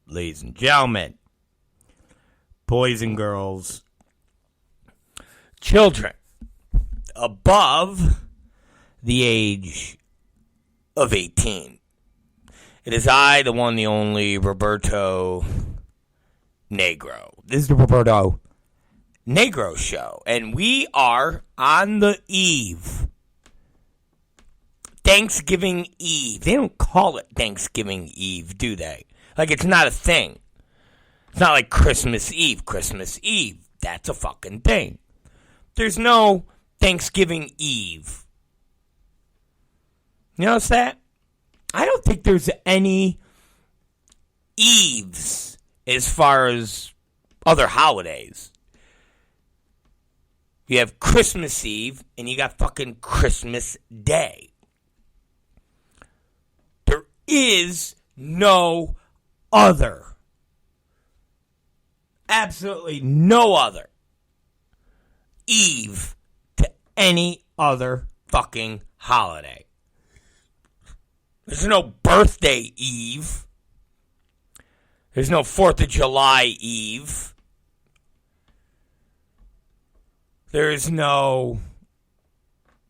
Ladies and gentlemen, boys and girls, children above the age of 18. It is I, the one, the only, Roberto Negro. This is the Roberto Negro Show, and we are on the eve. Thanksgiving Eve. They don't call it Thanksgiving Eve, do they? Like, it's not a thing. It's not like Christmas Eve. Christmas Eve, that's a fucking thing. There's no Thanksgiving Eve. You notice that? I don't think there's any Eves as far as other holidays. You have Christmas Eve, and you got fucking Christmas Day. There is no other. Absolutely no other Eve to any other fucking holiday. There's no birthday Eve. There's no 4th of July Eve. There's no,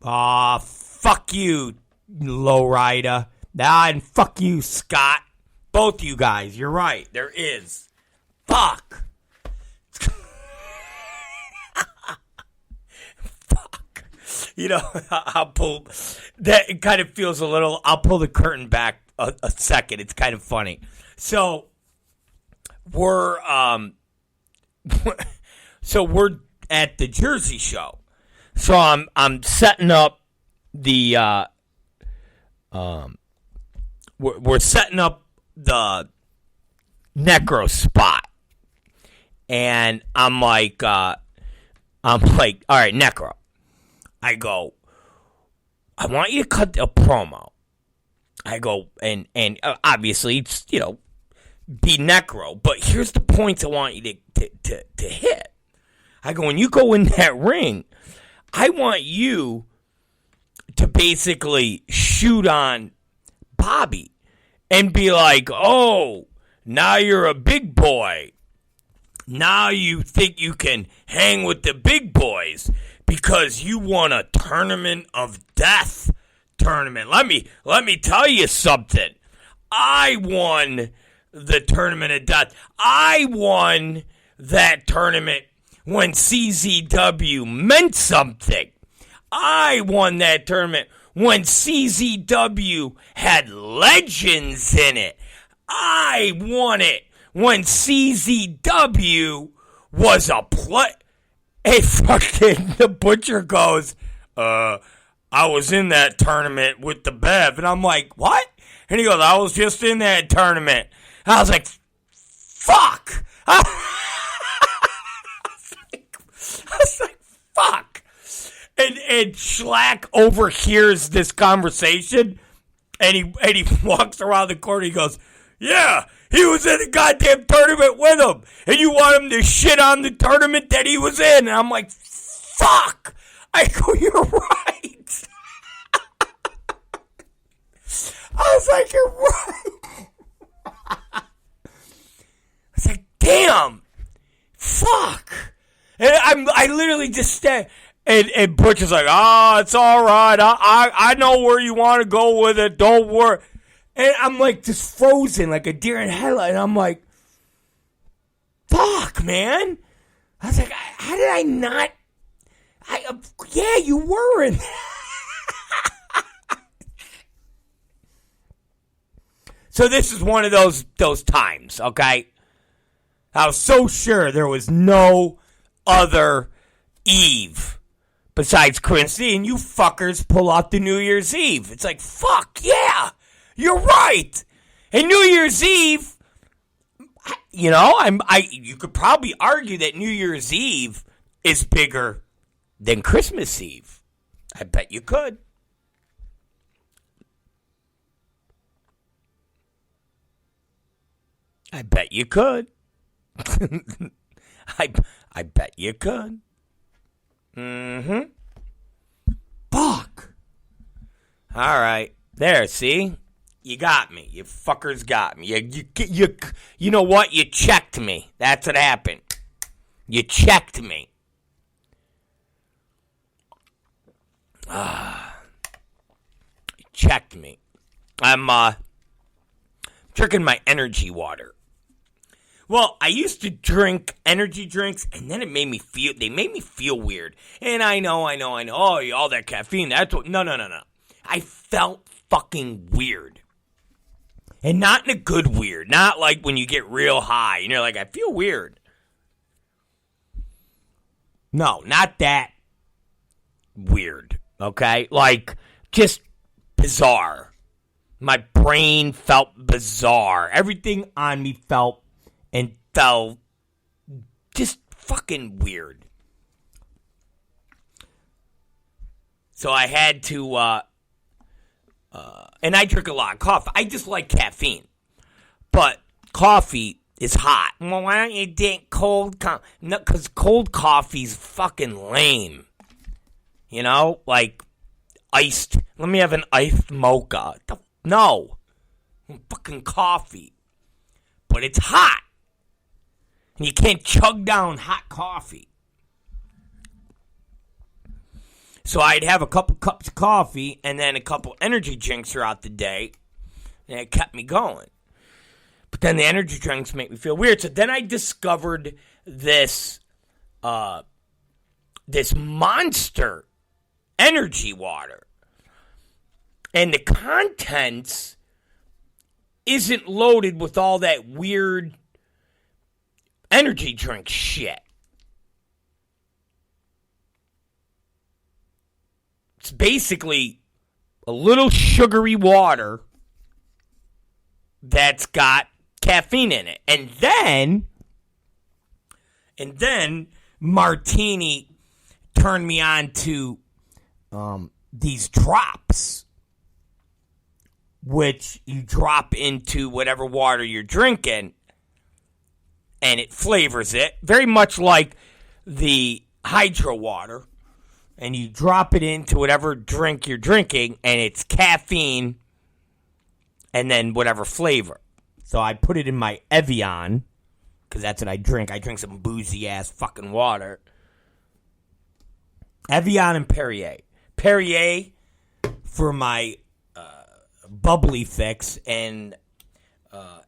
fuck you, lowrider. And fuck you, Scott. Both you guys, you're right. There is. Fuck. Fuck. You know, I'll pull, that it kind of feels a little, I'll pull the curtain back a second. It's kind of funny. So, we're at the Jersey show. So I'm setting up the we're setting up the necro spot. And I'm like, all right, necro. I go, I want you to cut a promo. I go, and obviously it's, you know, be necro, but here's the points I want you to hit. I go, when you go in that ring, I want you to basically shoot on Bobby and be like, oh, now you're a big boy. Now you think you can hang with the big boys because you won a Tournament of Death tournament. Let me tell you something. I won the Tournament of Death. I won that tournament when CZW meant something. I won that tournament when CZW had legends in it. I won it when CZW was a play. Hey, fucking, the Butcher goes, I was in that tournament with the Bev. And I'm like, what? And he goes, I was just in that tournament. And I was like, fuck. I was like, fuck. And Shlak overhears this conversation, and he walks around the corner. He goes, yeah, he was in a goddamn tournament with him, and you want him to shit on the tournament that he was in. And I'm like, fuck. I go, you're right. I was like, you're right. I was like, damn. Fuck. And I literally just stand, and Butch is like, it's all right. I know where you want to go with it. Don't worry. And I'm like just frozen like a deer in headlight. And I'm like, fuck, man. I was like, how did I not? Yeah, you were in. So this is one of those times, okay? I was so sure there was no other Eve besides Christmas, and you fuckers pull out the New Year's Eve. It's like, fuck, yeah, you're right. And New Year's Eve, you know, you could probably argue that New Year's Eve is bigger than Christmas Eve. I bet you could. I bet you could. I bet you could. Mm-hmm. All right. There, see? You got me. You fuckers got me. You know what? You checked me. That's what happened. You checked me. You checked me. I'm drinking my energy water. Well, I used to drink energy drinks, and then they made me feel weird. And I know. Oh, all that caffeine, that's what, no. I felt fucking weird. And not in a good weird. Not like when you get real high, and you're like, I feel weird. No, not that weird, okay? Like, just bizarre. My brain felt bizarre. Everything on me felt just fucking weird. So I had to, and I drink a lot of coffee. I just like caffeine. But coffee is hot. Well, why don't you drink cold coffee? No, because cold coffee's fucking lame. You know? Like, iced. Let me have an iced mocha. No. Fucking coffee. But it's hot. And you can't chug down hot coffee. So I'd have a couple cups of coffee and then a couple energy drinks throughout the day. And it kept me going. But then the energy drinks make me feel weird. So then I discovered this Monster energy water. And the contents isn't loaded with all that weird energy drink shit. It's basically a little sugary water that's got caffeine in it. And then Martini turned me on to these drops, which you drop into whatever water you're drinking, and it flavors it, very much like the hydro water. And you drop it into whatever drink you're drinking, and it's caffeine, and then whatever flavor. So I put it in my Evian, because that's what I drink. I drink some boozy-ass fucking water. Evian and Perrier. Perrier for my bubbly fix, and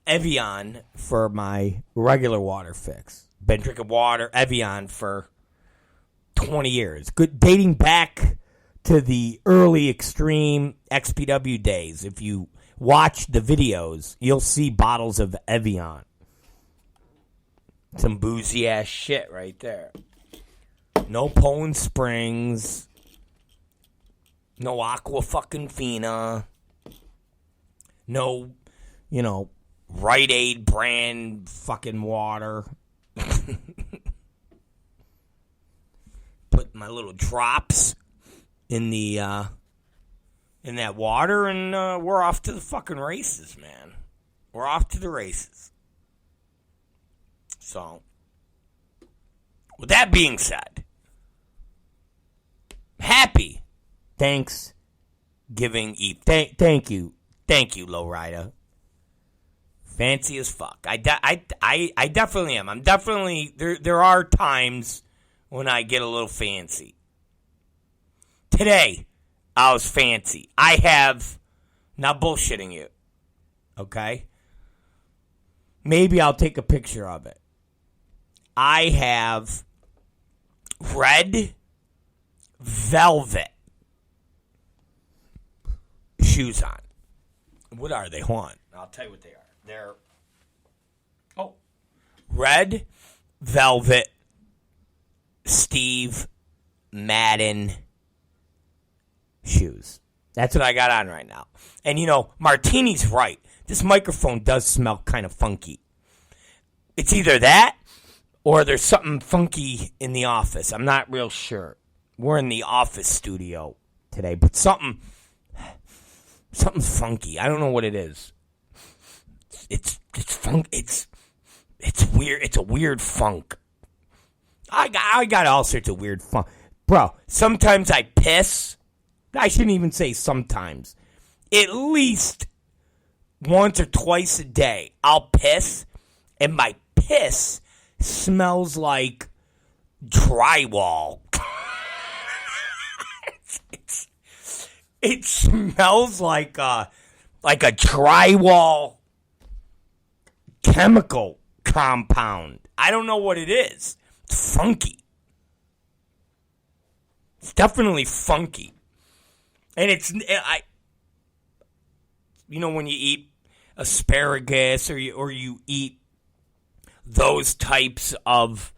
Evian for my regular water fix. Been drinking Evian for 20 years. Good, dating back to the early extreme XPW days. If you watch the videos, you'll see bottles of Evian. Some boozy ass shit right there. No Poland Springs. No Aqua fucking Fina. No, Rite Aid brand fucking water. Put my little drops in the in that water, and we're off to the fucking races, man. We're off to the races. So, with that being said, happy Thanksgiving Eve. Thank you, Lowrider. Fancy as fuck. I definitely am. I'm definitely there are times when I get a little fancy. Today, I was fancy. I have, not bullshitting you, okay? Maybe I'll take a picture of it. I have red velvet shoes on. What are they? Hold on. I'll tell you what they are. They're, red velvet Steve Madden shoes. That's what I got on right now. And Martini's right. This microphone does smell kind of funky. It's either that or there's something funky in the office. I'm not real sure. We're in the office studio today, but something's funky. I don't know what it is. It's funk. It's weird. It's a weird funk. I got all sorts of weird funk. Bro, sometimes I piss I shouldn't even say sometimes. At least once or twice a day, I'll piss, and my piss smells like drywall. It smells like a drywall chemical compound. I don't know what it is. It's funky. It's definitely funky. And when you eat asparagus or you eat those types of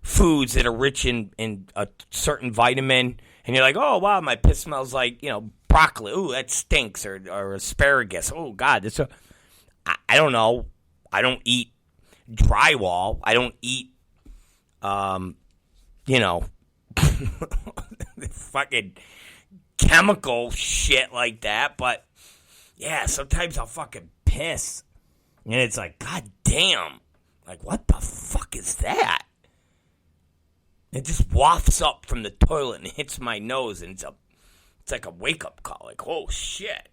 foods that are rich in a certain vitamin, and you're like, oh, wow, my piss smells like, broccoli. Ooh, that stinks. Or asparagus. Oh, God. I don't know. I don't eat drywall. I don't eat, fucking chemical shit like that. But, yeah, sometimes I'll fucking piss. And it's like, God damn. Like, what the fuck is that? It just wafts up from the toilet and hits my nose, and it's like a wake-up call. Like, oh, shit.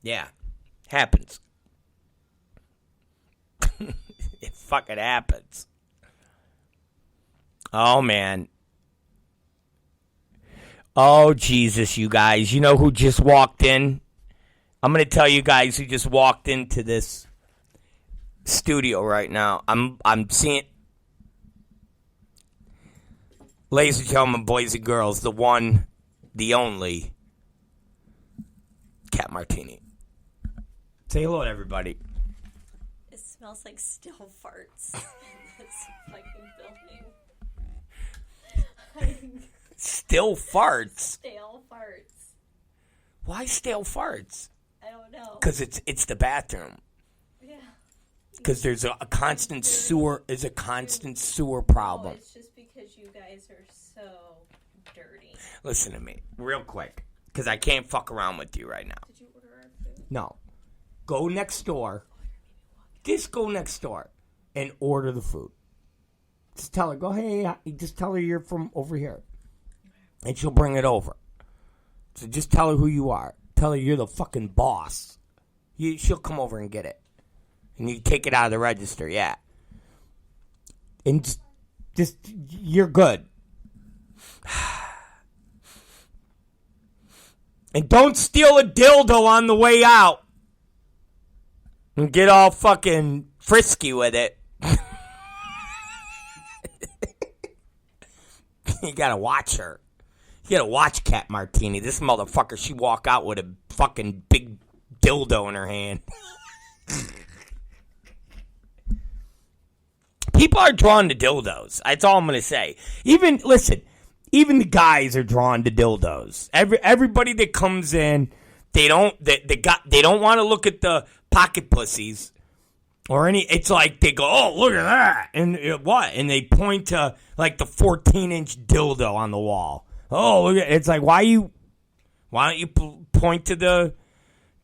Yeah, happens. It fucking happens. Oh, man. Oh, Jesus, you guys. You know who just walked in? I'm going to tell you guys who just walked into this studio right now. I'm seeing... Ladies and gentlemen, boys and girls, the one, the only, Cat Martini. Say hello to everybody. It smells like stale farts in this fucking building. Still farts? Stale farts. Why stale farts? I don't know. Because it's the bathroom. Yeah. Because there's a constant sewer. There's a constant sewer problem. No, it's just because you guys are so dirty. Listen to me, real quick, because I can't fuck around with you right now. Did you order our food? No, go next door. Just go next door and order the food. Just tell her, just tell her you're from over here, and she'll bring it over. So just tell her who you are. Tell her you're the fucking boss. She'll come over and get it. And you take it out of the register, yeah. And just you're good. And don't steal a dildo on the way out. And get all fucking frisky with it. You gotta watch her. You gotta watch Cat Martini. This motherfucker, she walk out with a fucking big dildo in her hand. People are drawn to dildos. That's all I'm going to say. Even the guys are drawn to dildos. Everybody that comes in, they don't want to look at the pocket pussies or any. It's like they go, oh, look at that, and what? And they point to like the 14-inch dildo on the wall. Oh, look at it's like why don't you point to the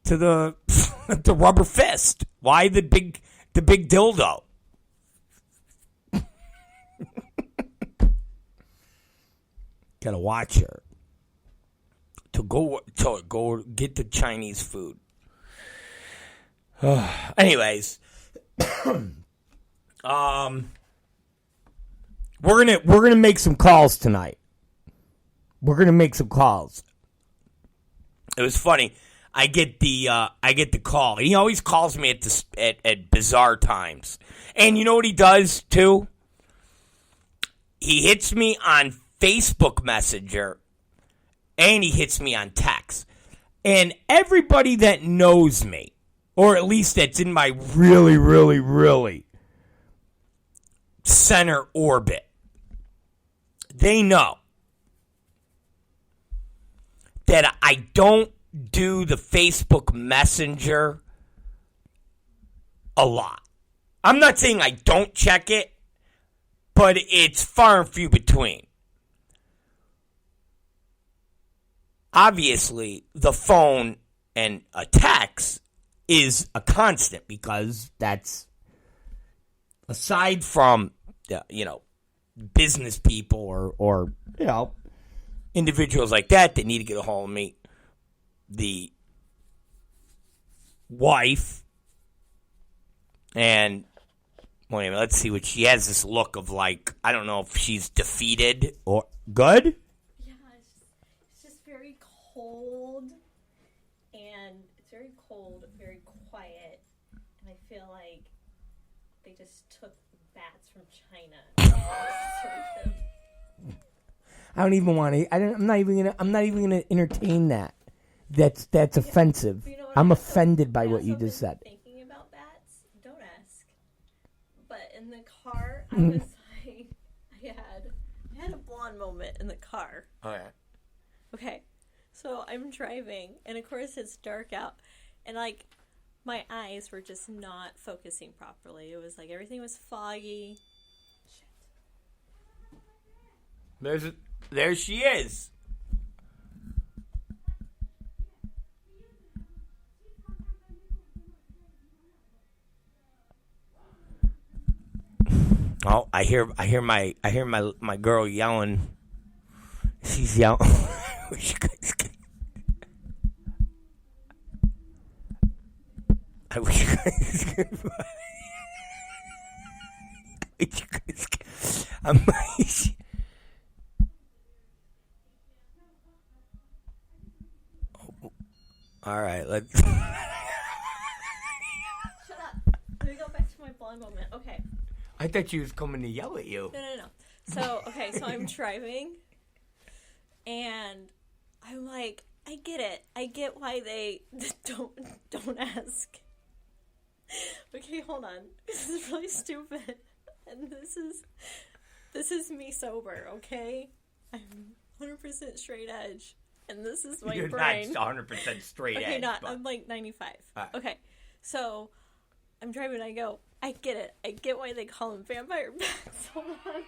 the rubber fist? Why the big dildo? Gotta watch her to go get the Chinese food. Anyways, we're gonna make some calls tonight. We're gonna make some calls. It was funny. I get the call. He always calls me at bizarre times, and you know what he does too? He hits me on Facebook Messenger, and he hits me on text. And everybody that knows me, or at least that's in my really, really, really center orbit, they know that I don't do the Facebook Messenger a lot. I'm not saying I don't check it, but it's far and few between. Obviously, the phone and a text is a constant because that's, aside from, business people or individuals like that need to get a hold of me. the wife, and wait a minute, let's see what she has. This look of like, I don't know if she's defeated or good. Yeah, it's just very cold, and it's very cold, very quiet, and I feel like they just took bats from China. I don't even want to. I'm not even gonna entertain that. That's offensive. You know what, I'm I offended by also what you just been said. Thinking about bats, don't ask. But in the car, I Mm-hmm. was like, I had a blonde moment in the car. Okay. Okay, so I'm driving, and of course it's dark out, and like my eyes were just not focusing properly. It was like everything was foggy. Shit. There she is. Oh, I hear my girl yelling. She's yelling. I wish you guys could. I'm all right, let's. Shut up. Let me go back to my blonde moment. Okay. I thought she was coming to yell at you. No. So, okay, so I'm driving, and I'm like, I get it. I get why they don't ask. Okay, hold on. This is really stupid. And this is me sober, okay? I'm 100% straight edge. And this is my You're brain. not 100% straight Okay, edge. not. But... I'm like 95. Right. Okay, so I'm driving and I go, I get it. I get why they call them vampire bats. Hold on.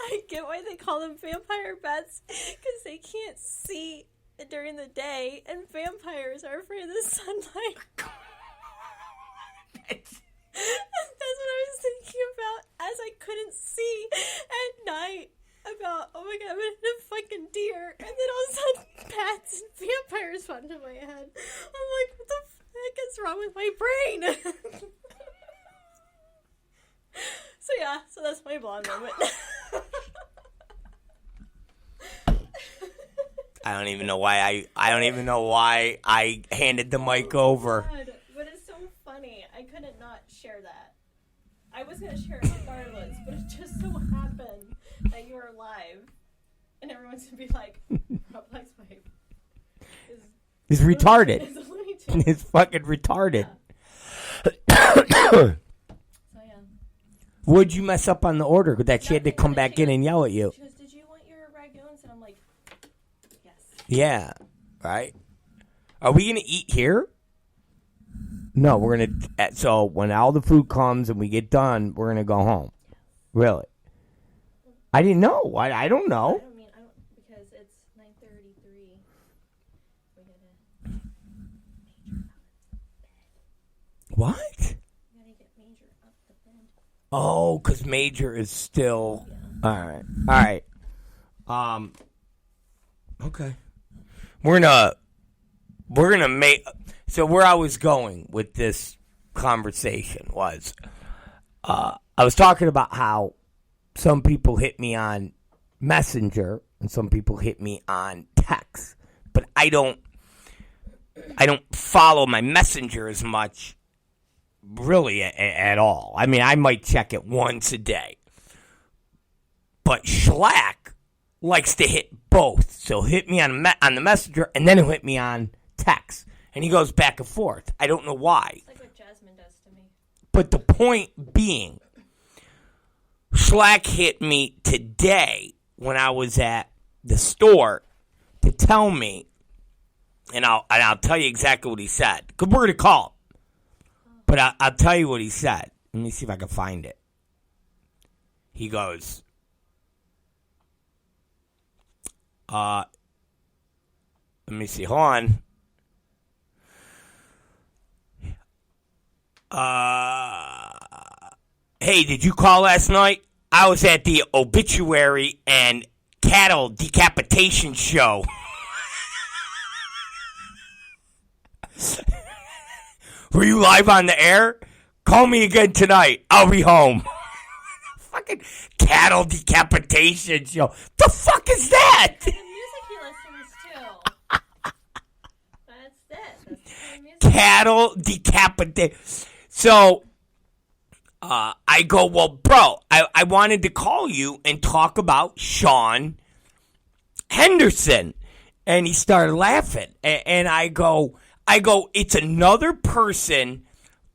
I get why they call them vampire bats, because they can't see during the day, and vampires are afraid of the sunlight. That's what I was thinking about as I couldn't see at night. About, oh my god, I'm gonna hit a fucking deer, and then all of a sudden bats and vampires popped into my head. I'm like, what the heck is wrong with my brain? So that's my blonde moment. I don't even know why I handed the mic over. God, but it's so funny. I couldn't not share that. I was gonna share it regardless, but it just so happened that you were live, and everyone's gonna be like, "Rob Black's wife He's retarded. is a Looney Tune." He's fucking retarded. So yeah. Would you mess up on the order that she had to come back in and yell at you? She goes, "Did you want your ragoons?" And I'm like, "Yes." Yeah, right. Are we gonna eat here? No, we're gonna. So when all the food comes and we get done, we're gonna go home. Really? I didn't know. I don't know. I don't because it's 9:33. We gotta What? get Major up the bed. Oh, because Major is still. All right. Okay. We're gonna make. So where I was going with this conversation was, I was talking about how some people hit me on Messenger and some people hit me on text, but I don't follow my Messenger as much, really, at all. I mean, I might check it once a day, but Shlak likes to hit both. So he'll hit me on the Messenger, and then he'll hit me on text. And he goes back and forth. I don't know why. It's like what Jasmine does to me. But the point being, Shlak hit me today when I was at the store to tell me, and I'll tell you exactly what he said. Because we're going to call him. But I'll tell you what he said. Let me see if I can find it. He goes, let me see. Hold on. Hey, did you call last night? I was at the obituary and cattle decapitation show. Were you live on the air? Call me again tonight. I'll be home. Fucking cattle decapitation show. The fuck is that? The music he listens to. That's it. That's the kind of music. Cattle decapitation. So, I go, well, bro, I wanted to call you and talk about Sean Henderson. And he started laughing. And I go, it's another person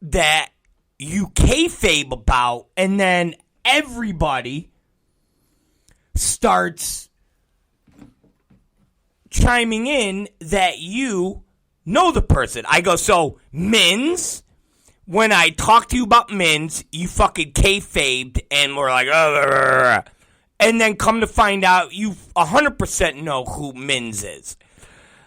that you kayfabe about, and then everybody starts chiming in that you know the person. I go, so Mins, when I talked to you about Mins, you fucking kayfabed and were like, and then come to find out you 100% know who Mins is.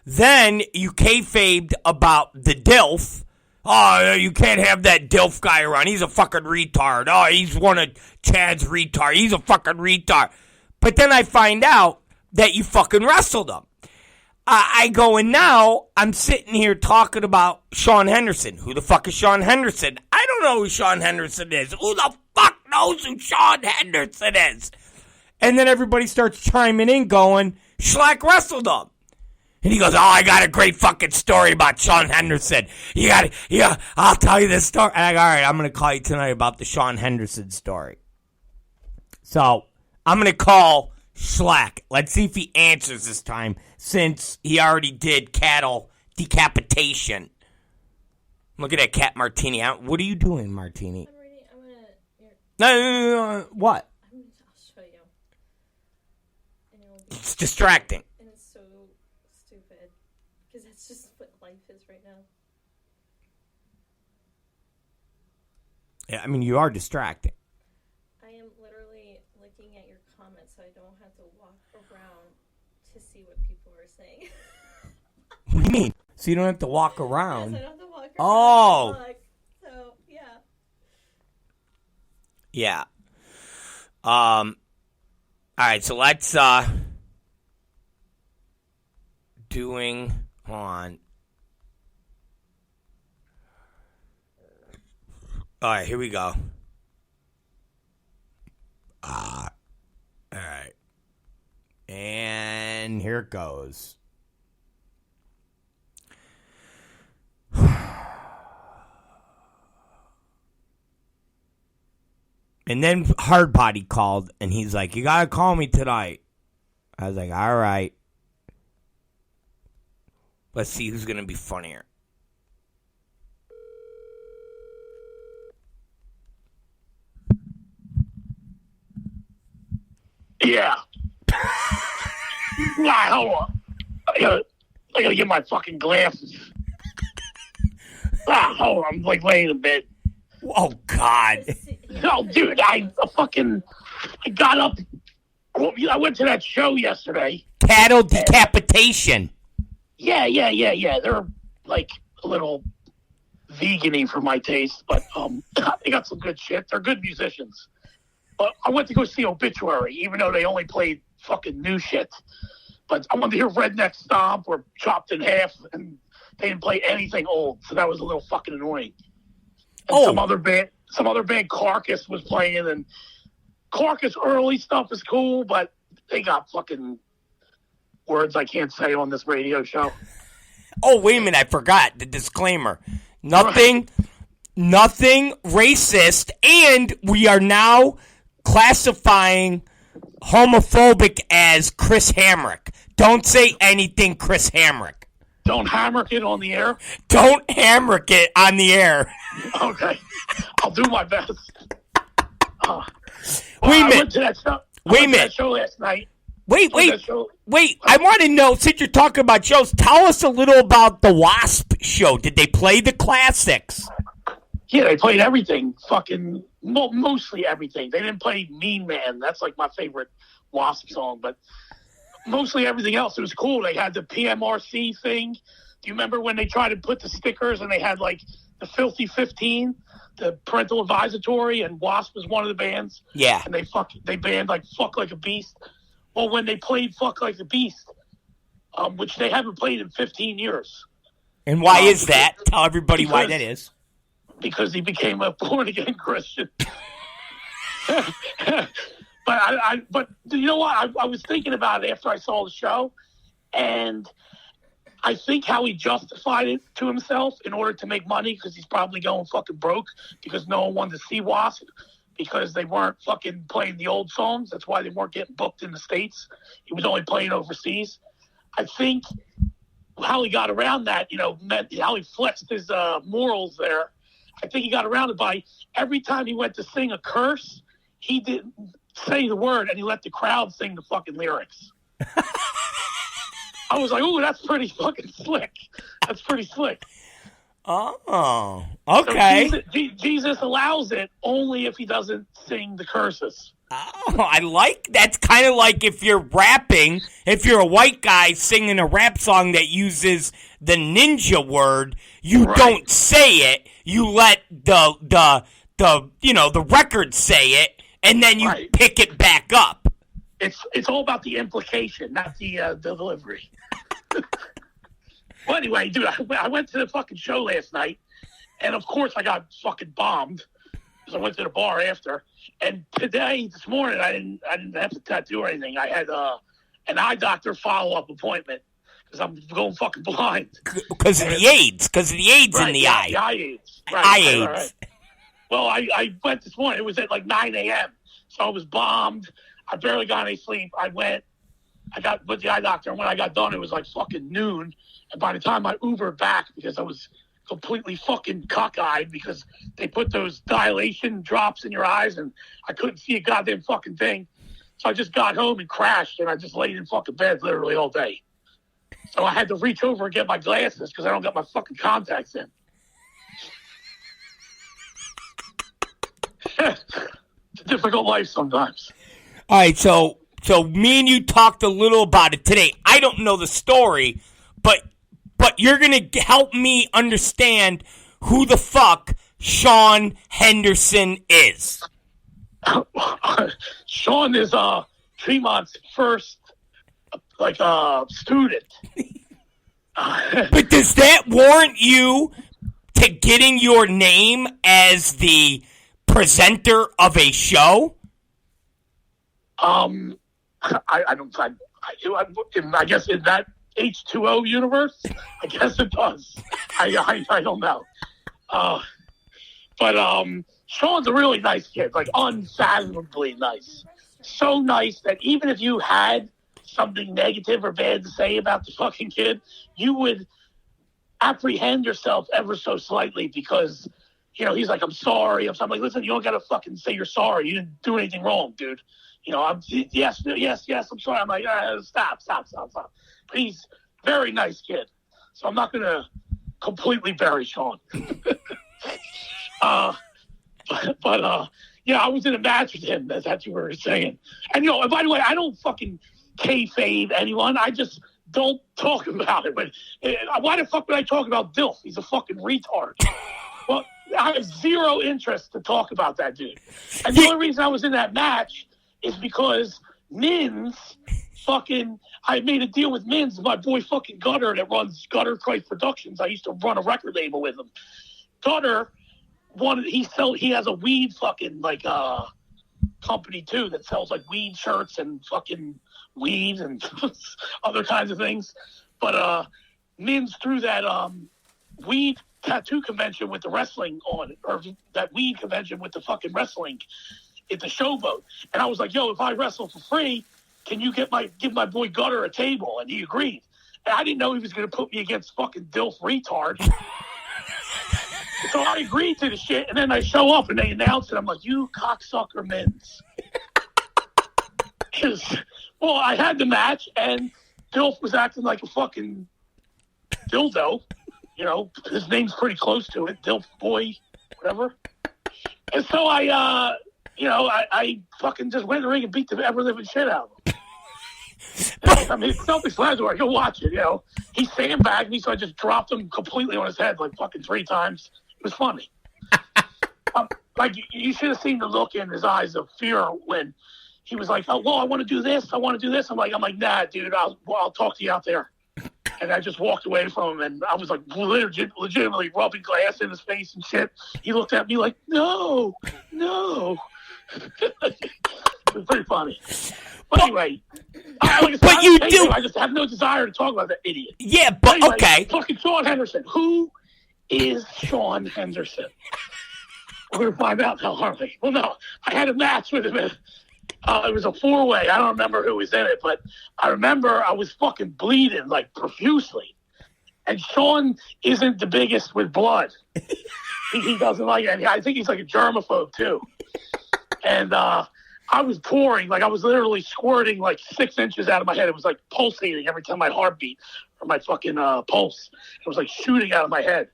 Then you kayfabed about the DILF. Oh, you can't have that DILF guy around. He's a fucking retard. Oh, he's one of Chad's retard. He's a fucking retard. But then I find out that you fucking wrestled him. I go, and now I'm sitting here talking about Sean Henderson. Who the fuck is Sean Henderson? I don't know who Sean Henderson is. Who the fuck knows who Sean Henderson is? And then everybody starts chiming in going, Shlak wrestled him. And he goes, oh, I got a great fucking story about Sean Henderson. I'll tell you this story. And I go, all right, I'm going to call you tonight about the Sean Henderson story. So, I'm going to call Shlak. Let's see if he answers this time, since he already did cattle decapitation. Look at that cat Martini. What are you doing, Martini? I'm ready. I'm gonna. No. What? I'll show you. And it'll be, It's distracting. and it's so stupid because that's just what life is right now. Yeah, I mean, you are distracting. I am literally looking at your comments so I don't have to walk around to see what people are saying. What do you mean? So you don't have to walk around? Yes, I don't have to walk around. Oh. And look. So, yeah. Yeah. All right, so let's, hold on. All right, here we go. All right. And here it goes. And then Hardbody called, and he's like, you gotta call me tonight. I was like, all right. Let's see who's gonna be funnier. Yeah. Nah, hold on. I gotta get my fucking glasses. Hold on. I'm like laying in bed. Oh, God. No, dude, I got up. I went to that show yesterday. Cattle decapitation. Yeah. They're like a little vegan-y for my taste, but they got some good shit. They're good musicians. But I went to go see Obituary, even though they only played fucking new shit. But I wanted to hear Redneck Stomp or Chopped in Half, and they didn't play anything old, so that was a little fucking annoying. And some other band, Carcass, was playing, and Carcass early stuff is cool, but they got fucking words I can't say on this radio show. Oh, wait a minute, I forgot the disclaimer. Nothing racist, and we are now classifying homophobic as Chris Hamrick. Don't say anything Chris Hamrick. Don't hammer it on the air? Don't hammer it on the air. Okay. I'll do my best. Wait a I minute. went to that show, that show last night. Wait. I want to know, since you're talking about shows, tell us a little about the Wasp show. Did they play the classics? Yeah, they played everything. Fucking, mostly everything. They didn't play Mean Man. That's like my favorite Wasp song, but mostly everything else. It was cool. They had the PMRC thing. Do you remember when they tried to put the stickers and they had like the Filthy 15, the Parental Advisory, and Wasp was one of the bands? Yeah. And they banned like Fuck Like a Beast. Well, when they played Fuck Like a Beast, which they haven't played in 15 years. And why is that? Tell everybody why that is. because he became a born again Christian. But you know what? I was thinking about it after I saw the show, and I think how he justified it to himself in order to make money, because he's probably going fucking broke because no one wanted to see Wasp because they weren't fucking playing the old songs. That's why they weren't getting booked in the States. He was only playing overseas. I think how he got around that, how he flexed his morals there. I think he got around it by every time he went to sing a curse, he didn't say the word and he let the crowd sing the fucking lyrics. I was like, ooh, that's pretty fucking slick. That's pretty slick. Oh, okay. So Jesus allows it only if he doesn't sing the curses. Oh, I like that's kind of like if you're rapping, if you're a white guy singing a rap song that uses the ninja word, you don't say it. You let the record say it, and then you pick it back up. It's all about the implication, not the delivery. Well, anyway, dude, I went to the fucking show last night, and of course I got fucking bombed because I went to the bar after. And this morning, I didn't have to tattoo or anything. I had an eye doctor follow-up appointment because I'm going fucking blind. Because of the AIDS. Because of the AIDS in the eye. The eye AIDS. Eye AIDS. Right. Well, I went this morning. It was at like 9 a.m. So I was bombed. I barely got any sleep. I got with the eye doctor, and when I got done, it was like fucking noon. And by the time I Ubered back, because I was completely fucking cockeyed because they put those dilation drops in your eyes and I couldn't see a goddamn fucking thing. So I just got home and crashed and I just laid in fucking bed literally all day. So I had to reach over and get my glasses because I don't got my fucking contacts in. It's a difficult life sometimes. All right, so me and you talked a little about it today. I don't know the story, but you're going to help me understand who the fuck Sean Henderson is. Sean is Tremont's first, student. But does that warrant you to getting your name as the presenter of a show? I guess in that H2O universe, I guess it does. I don't know. But Sean's a really nice kid, like unfathomably nice. So nice that even if you had something negative or bad to say about the fucking kid, you would apprehend yourself ever so slightly because, he's like, I'm sorry. I'm like, listen, you don't got to fucking say you're sorry. You didn't do anything wrong, dude. Yes, I'm sorry. I'm like, stop. But he's a very nice kid. So I'm not going to completely bury Sean. Yeah, I was in a match with him. That's what you were saying. And, by the way, I don't fucking kayfabe anyone. I just don't talk about it. But why the fuck would I talk about Dilf? He's a fucking retard. Well, I have zero interest to talk about that dude. And the only reason I was in that match is because Mins I made a deal with Mins, my boy fucking Gutter that runs Gutter Christ Productions. I used to run a record label with him. Gutter he has a weed fucking company too that sells like weed shirts and fucking weed and other kinds of things. But Mins threw that weed tattoo convention with the wrestling on it, or that weed convention with the fucking wrestling at the Showboat. And I was like, yo, if I wrestle for free, can you give my boy Gutter a table? And he agreed. And I didn't know he was going to put me against fucking Dilf retard. So I agreed to the shit, and then I show up and they announce it. I'm like, you cocksucker Mins. Well, I had the match, and Dilf was acting like a fucking dildo. His name's pretty close to it, Dilf Boy, whatever. And so I fucking just went in the ring and beat the ever-living shit out of him. I mean, it's self-explanatory. Go watch it, He sandbagged me, so I just dropped him completely on his head like fucking 3 times. It was funny. You should have seen the look in his eyes of fear when he was like, oh, well, I want to do this. I want to do this. I'm like, nah, dude, I'll talk to you out there. And I just walked away from him, and I was like legitimately rubbing glass in his face and shit. He looked at me like, no. It was pretty funny. But anyway, I just have no desire to talk about that idiot. Yeah, but anyway, okay. Fucking Sean Henderson. Who is Sean Henderson? We're going to find out now, aren't we? Well, no. I had a match with him. It was a 4-way. I don't remember who was in it, but I remember I was fucking bleeding, like, profusely. And Sean isn't the biggest with blood. He doesn't like it. I think he's like a germaphobe, too. And I was pouring. Like, I was literally squirting, like, 6 inches out of my head. It was, like, pulsating every time my heart beat or my fucking pulse. It was, like, shooting out of my head.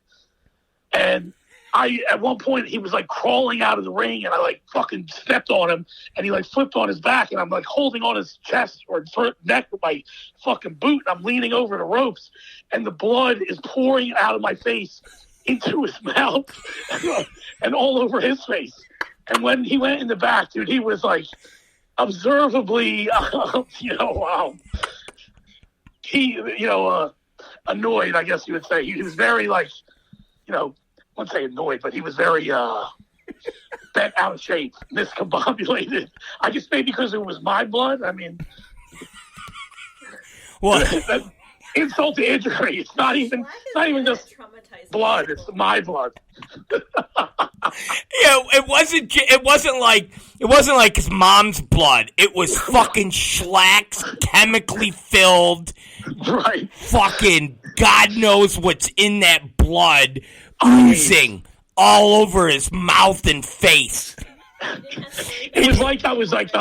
And at one point, he was like crawling out of the ring, and I like fucking stepped on him, and he like flipped on his back, and I'm like holding on his chest or neck with my fucking boot, and I'm leaning over the ropes, and the blood is pouring out of my face into his mouth and all over his face. And when he went in the back, dude, he was like observably, annoyed, I guess you would say. He was very like, I wouldn't say annoyed, but he was very bent out of shape, miscombobulated. I guess maybe because it was my blood. I mean, Well, insult to injury. It's not even just blood. It's my blood. yeah, it wasn't like his mom's blood. It was fucking Shlak's chemically filled. Right. Fucking God knows what's in that blood oozing all over his mouth and face. It was like I was like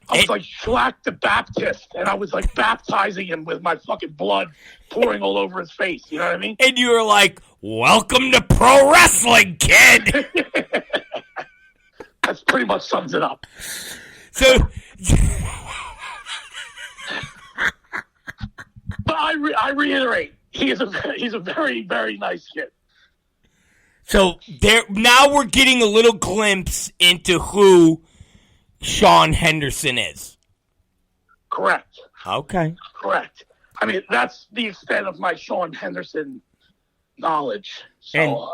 Shlak the Baptist, and I was like baptizing him with my fucking blood pouring all over his face. You know what I mean? And you were like, "Welcome to pro wrestling, kid." That's pretty much sums it up. So, but I reiterate, he's a very, very nice kid. So now we're getting a little glimpse into who Sean Henderson is. Correct. Okay. Correct. I mean, that's the extent of my Sean Henderson knowledge. So,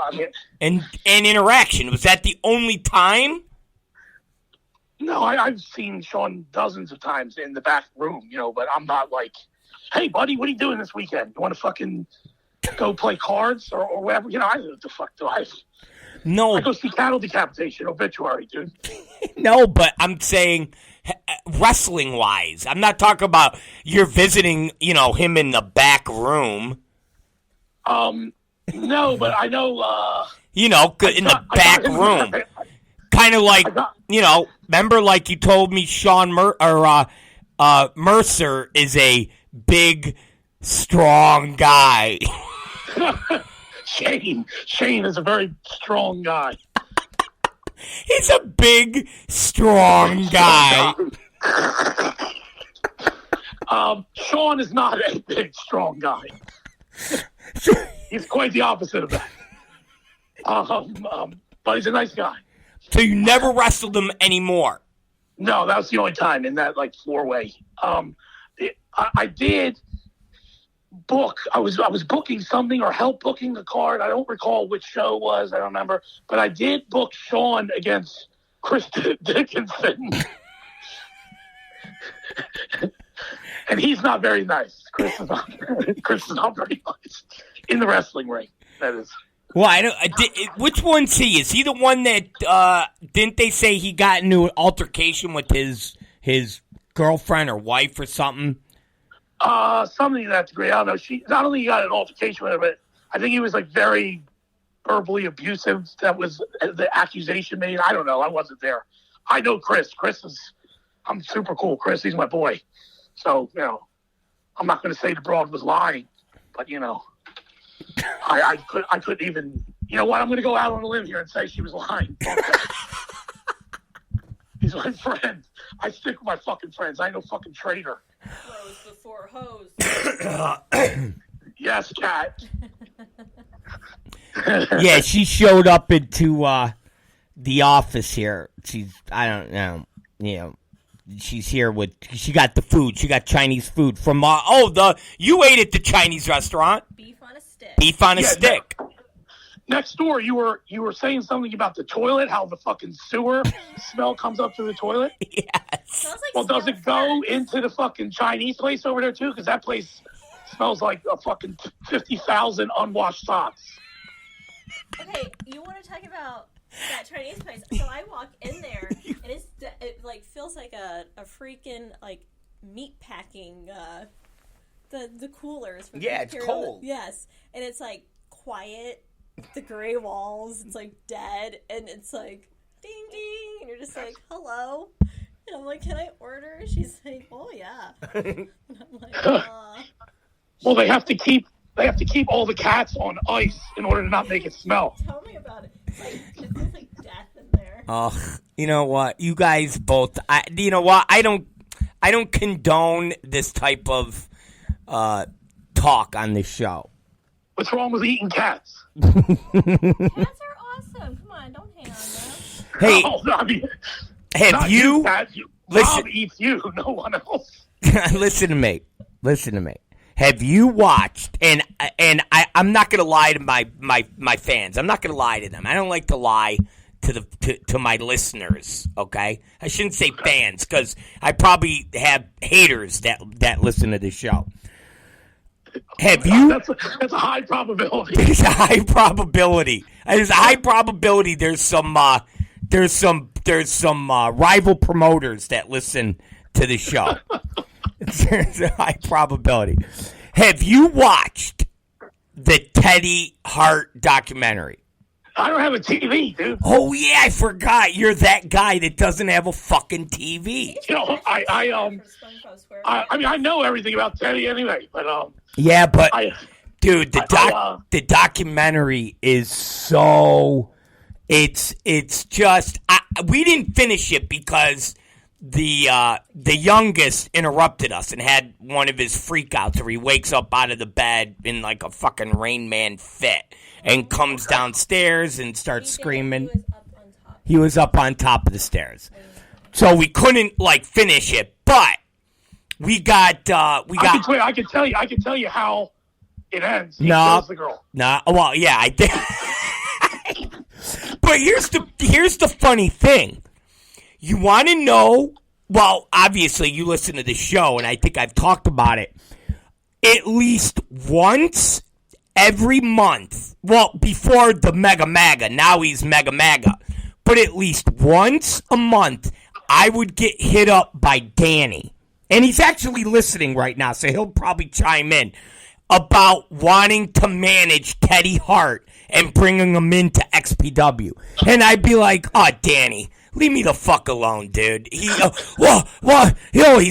and interaction. Was that the only time? No, I've seen Sean dozens of times in the back room, but I'm not like, hey, buddy, what are you doing this weekend? You want to fucking go play cards or whatever? I don't know what the fuck do I... No. I go see cattle decapitation, obituary, dude. No, but I'm saying wrestling-wise. I'm not talking about you're visiting, him in the back room. No, but I know... in the back room. Kind of like, remember like you told me Sean Mercer is a big, strong guy. Shane is a very strong guy. He's a big, strong guy. Sean is not a big, strong guy. He's quite the opposite of that. But he's a nice guy. So you never wrestled him anymore? No, that was the only time in that like 4-way. I did book. I was booking something or help booking the card. I don't recall which show it was. I don't remember. But I did book Sean against Chris Dickinson. And he's not very nice. Chris is not very nice in the wrestling ring. That is. Well, which one's he? Is he the one that didn't they say he got into an altercation with his girlfriend or wife or something? Something to that degree. I don't know. She not only got an altercation with her, but I think he was like very verbally abusive. That was the accusation made. I don't know. I wasn't there. I know Chris. I'm super cool. Chris, he's my boy. So, I'm not going to say the broad was lying, but, I couldn't even, you know what? I'm going to go out on a limb here and say she was lying. He's my friend. I stick with my fucking friends. I ain't no fucking traitor. Bros before hoes. Yes, Kat. Yeah, she showed up into the office here. I don't know, she's here with. She got the food. She got Chinese food from. You ate at the Chinese restaurant. Beef on a stick. Beef on a stick. Next door, you were saying something about the toilet, how the fucking sewer smell comes up through the toilet. Yes. Smells like Well, does it go farts. into the fucking Chinese place over there too? Because that place smells like a fucking 50,000 unwashed socks. Okay, you want to talk about that Chinese place? So I walk in there, and it like feels like a freaking like meat packing the coolers. For Yeah, the it's Imperial- cold. Yes, and it's like quiet. The gray walls. It's like dead, and it's like ding ding, and you're just like hello. And I'm like, can I order? She's like, oh yeah. And I'm like, Well, they have to keep all the cats on ice in order to not make it smell. tell me about it. It's like, it feels like death in there. Oh, you know what? You guys both. You know what? I don't condone this type of talk on this show. What's wrong with eating cats? Cats are awesome. Come on, don't hang on them. Hey, Oh, I mean, have not you? Pat. Listen- Bob eats you, no one else. Listen to me. Have you watched? And I'm not gonna lie to my fans. I'm not gonna lie to them. I don't like to lie to my listeners. Okay, I shouldn't say fans because I probably have haters that listen to the show. Have you? That's a high probability. There's a high probability. There's a high probability. There's some rival promoters that listen to the show. There's a high probability. Have you watched the Teddy Hart documentary? I don't have a TV, dude. Oh yeah, I forgot. You're that guy that doesn't have a fucking TV. You know, I mean, I know everything about Teddy anyway, but Yeah, but I dude, the documentary is so. It's just we didn't finish it because the youngest interrupted us and had one of his freakouts where he wakes up out of the bed in like a fucking Rain Man fit and comes downstairs and starts screaming. He was up on top of the stairs, so we couldn't like finish it. But we got. I can tell you how it ends. He No. kills the girl. Nah, well, yeah, I did. But here's the funny thing. You want to know? Well, obviously, you listen to the show, and I think I've talked about it at least once every month. Well, before the Mega Maga, now he's Mega Maga. But at least once a month, I would get hit up by Danny. And he's actually listening right now, so he'll probably chime in about wanting to manage Teddy Hart and bringing him into XPW. And I'd be like, oh, Danny, leave me the fuck alone, dude. He's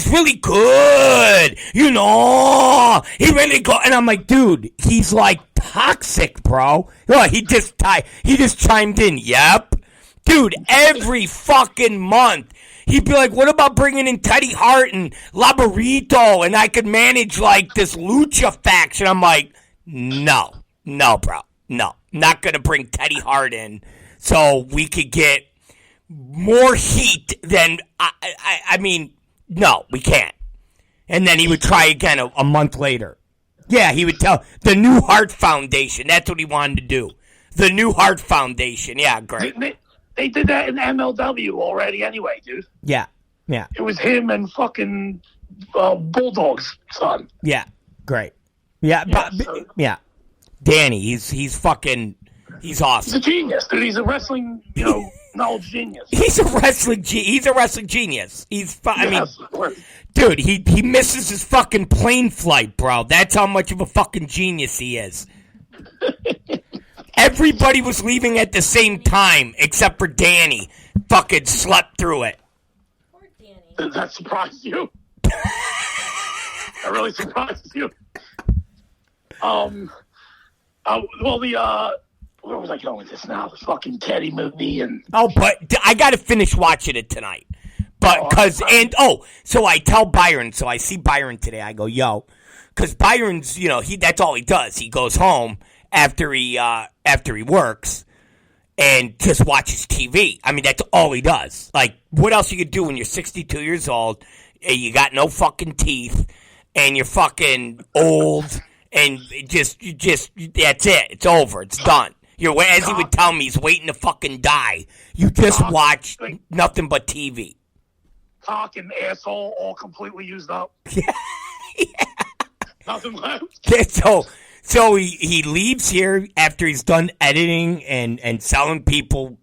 really good. You know, he really good. And I'm like, dude, he's like toxic, bro. He just chimed in. Yep. Dude, every fucking month. He'd be like, what about bringing in Teddy Hart and Labarito and I could manage like this lucha faction? I'm like, no, bro. No, not going to bring Teddy Hart in so we could get more heat than, I mean, no, we can't. And then he would try again a month later. Yeah, he would tell the New Heart Foundation. That's what he wanted to do. The New Heart Foundation. Yeah, great. They did that in MLW already anyway, dude. Yeah. It was him and fucking Bulldog's son. Yeah, great. Yeah, yeah. Danny, he's awesome. He's a genius, dude. He's a wrestling, knowledge genius. He's a wrestling genius. Dude, he misses his fucking plane flight, bro. That's how much of a fucking genius he is. Everybody was leaving at the same time except for Danny. Fucking slept through it. Poor Danny. Does that surprise you? That really surprises you? Where was I going with this now? The fucking Teddy movie and... Oh, but I got to finish watching it tonight. So I tell Byron, so I see Byron today. I go, yo, because Byron's, that's all he does. He goes home after he works, and just watches TV. I mean, that's all he does. Like, what else you could do when you're 62 years old, and you got no fucking teeth, and you're fucking old, and that's it. It's over. It's done. As he would tell me, he's waiting to fucking die. You just watch nothing but TV. Cock and asshole all completely used up. Yeah. Nothing left. So he leaves here after he's done editing and selling people,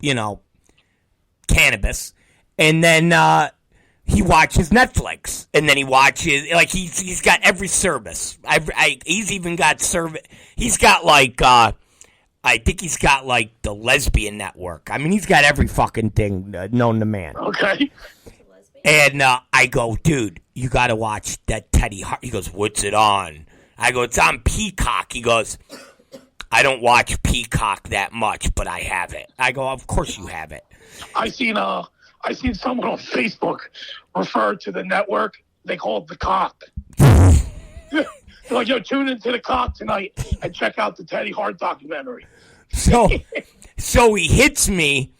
cannabis. And then he watches Netflix. And then he watches, like, he's got every service. He's even got service. He's got, like, I think he's got, like, the lesbian network. I mean, he's got every fucking thing known to man. Okay. And I go, dude, you got to watch that Teddy Hart. He goes, what's it on? I go, it's on Peacock. He goes, I don't watch Peacock that much, but I have it. I go, of course you have it. I seen someone on Facebook refer to the network. They call it the Cock. They're like, yo, tune into the Cock tonight and check out the Teddy Hart documentary. So he hits me,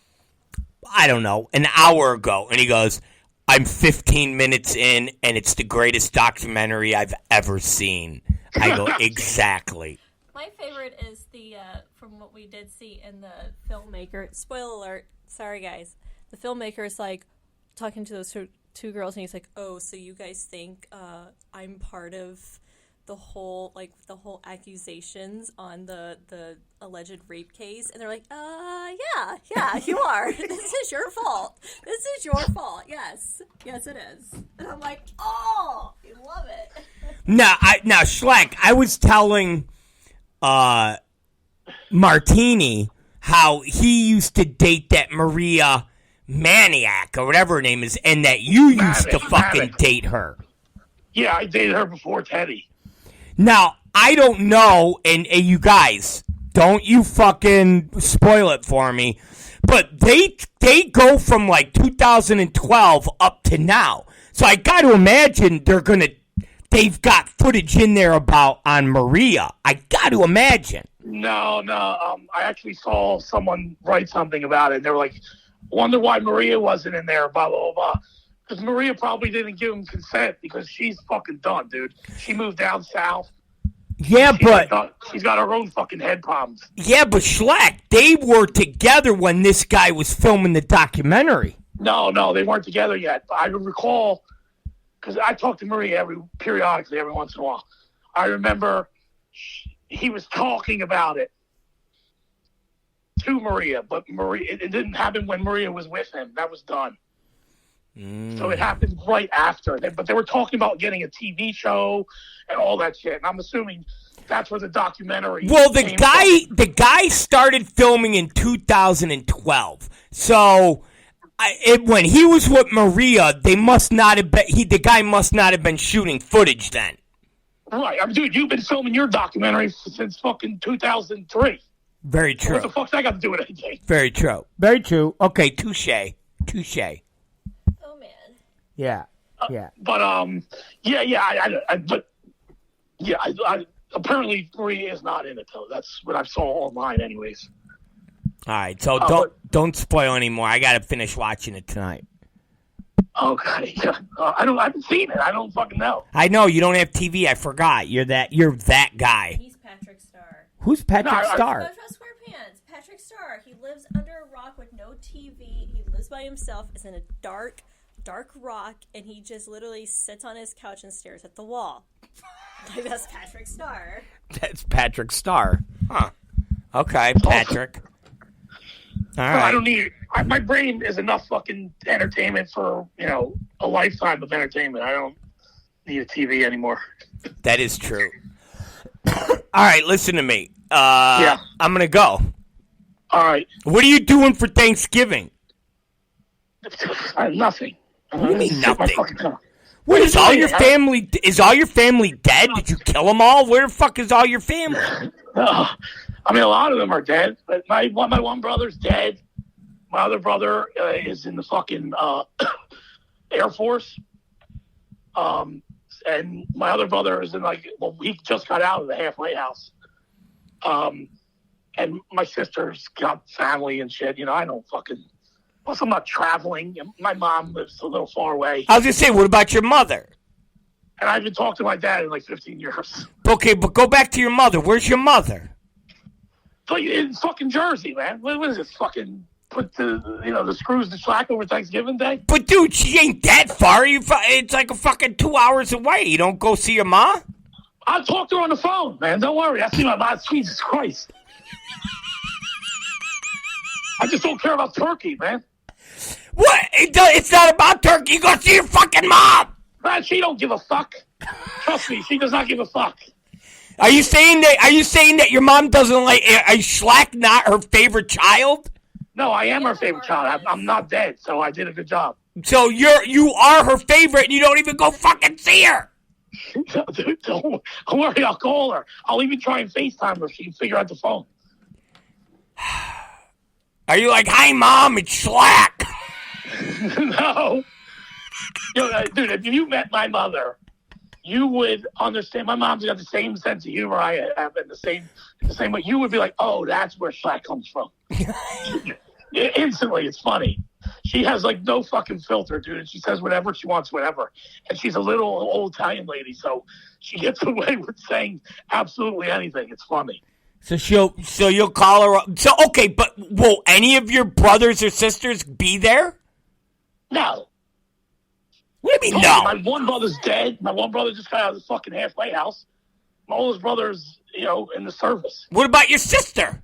I don't know, an hour ago, and he goes, I'm 15 minutes in, and it's the greatest documentary I've ever seen. I go, exactly. My favorite is the, from what we did see in the filmmaker, spoiler alert, sorry guys, the filmmaker is like talking to those two girls, and he's like, oh, so you guys think I'm part of the whole accusations on the alleged rape case? And they're like, yeah, you are. This is your fault. Yes, it is. And I'm like, oh, you love it. Now, Shlak, I was telling Martini how he used to date that Maria Maniac or whatever her name is, and that you used to fucking date her. Yeah, I dated her before Teddy. Now, I don't know, and you guys, don't you fucking spoil it for me, but they go from like 2012 up to now. So I got to imagine they've got footage in there on Maria. I got to imagine. No. I actually saw someone write something about it. They were like, wonder why Maria wasn't in there, blah, blah, blah. Because Maria probably didn't give him consent because she's fucking done, dude. She moved down south. Yeah, she's got her own fucking head problems. Yeah, but Shlak, they were together when this guy was filming the documentary. No, they weren't together yet. But I recall, because I talk to Maria periodically, every once in a while. I remember he was talking about it to Maria, but it didn't happen when Maria was with him. That was done. So it happened right after. But they were talking about getting a TV show and all that shit. And I'm assuming that's where the documentary. Well, the guy started filming in 2012. So when he was with Maria, they must not have been. The guy must not have been shooting footage then. Right, I mean, dude, you've been filming your documentary since fucking 2003. Very true. What the fuck's that got to do with anything? Very true. Very true. Okay, touche. Yeah. But apparently Maria is not in it though. That's what I saw online, anyways. All right, so don't spoil anymore. I got to finish watching it tonight. Okay. I haven't seen it. I don't fucking know. I know you don't have TV. I forgot. You're that guy. He's Patrick Starr. Who's Patrick Starr? SpongeBob SquarePants. Patrick Starr. He lives under a rock with no TV. He lives by himself. Is in a dark rock, and he just literally sits on his couch and stares at the wall. Like, that's Patrick Starr. That's Patrick Starr. Huh. Okay, Patrick. All right. I don't need it. My brain is enough fucking entertainment for, a lifetime of entertainment. I don't need a TV anymore. That is true. All right, listen to me. Yeah. I'm going to go. All right. What are you doing for Thanksgiving? Nothing. What do you mean nothing? What is all your family? Is all your family dead? Did you kill them all? Where the fuck is all your family? I mean, a lot of them are dead. But my one brother's dead. My other brother is in the fucking Air Force. And my other brother is in he just got out of the halfway house. And my sister's got family and shit. You know, I don't fucking. Plus, I'm not traveling. My mom lives a little far away. I was gonna say, what about your mother? And I haven't talked to my dad in like 15 years. Okay, but go back to your mother. Where's your mother? So in fucking Jersey, man. What is this? Fucking put the screws to Shlak over Thanksgiving Day? But dude, she ain't that far. It's like a fucking 2 hours away. You don't go see your ma? I'll talk to her on the phone, man. Don't worry. I see my mom. Jesus Christ. I just don't care about turkey, man. What? It's not about turkey. You go see your fucking mom. Man, she don't give a fuck. Trust me, she does not give a fuck. Are you saying that your mom doesn't like? Is Shlak not her favorite child? No, I am her favorite child. I'm not dead, so I did a good job. So you are her favorite, and you don't even go fucking see her. Dude, don't worry, I'll call her. I'll even try and FaceTime her if she can figure out the phone. Are you like, hi, Mom, it's Shlak? No. Dude, if you met my mother, you would understand. My mom's got the same sense of humor I have, and the same way. You would be like, oh, that's where Shlak comes from. Instantly, it's funny. She has like no fucking filter, dude. And she says whatever she wants, whatever. And she's a little old Italian lady, so she gets away with saying absolutely anything. It's funny. So you'll call her up. So okay, but will any of your brothers or sisters be there? No. What do you mean no? My one brother's dead. My one brother just got out of the fucking halfway house. My oldest brother's, in the service. What about your sister?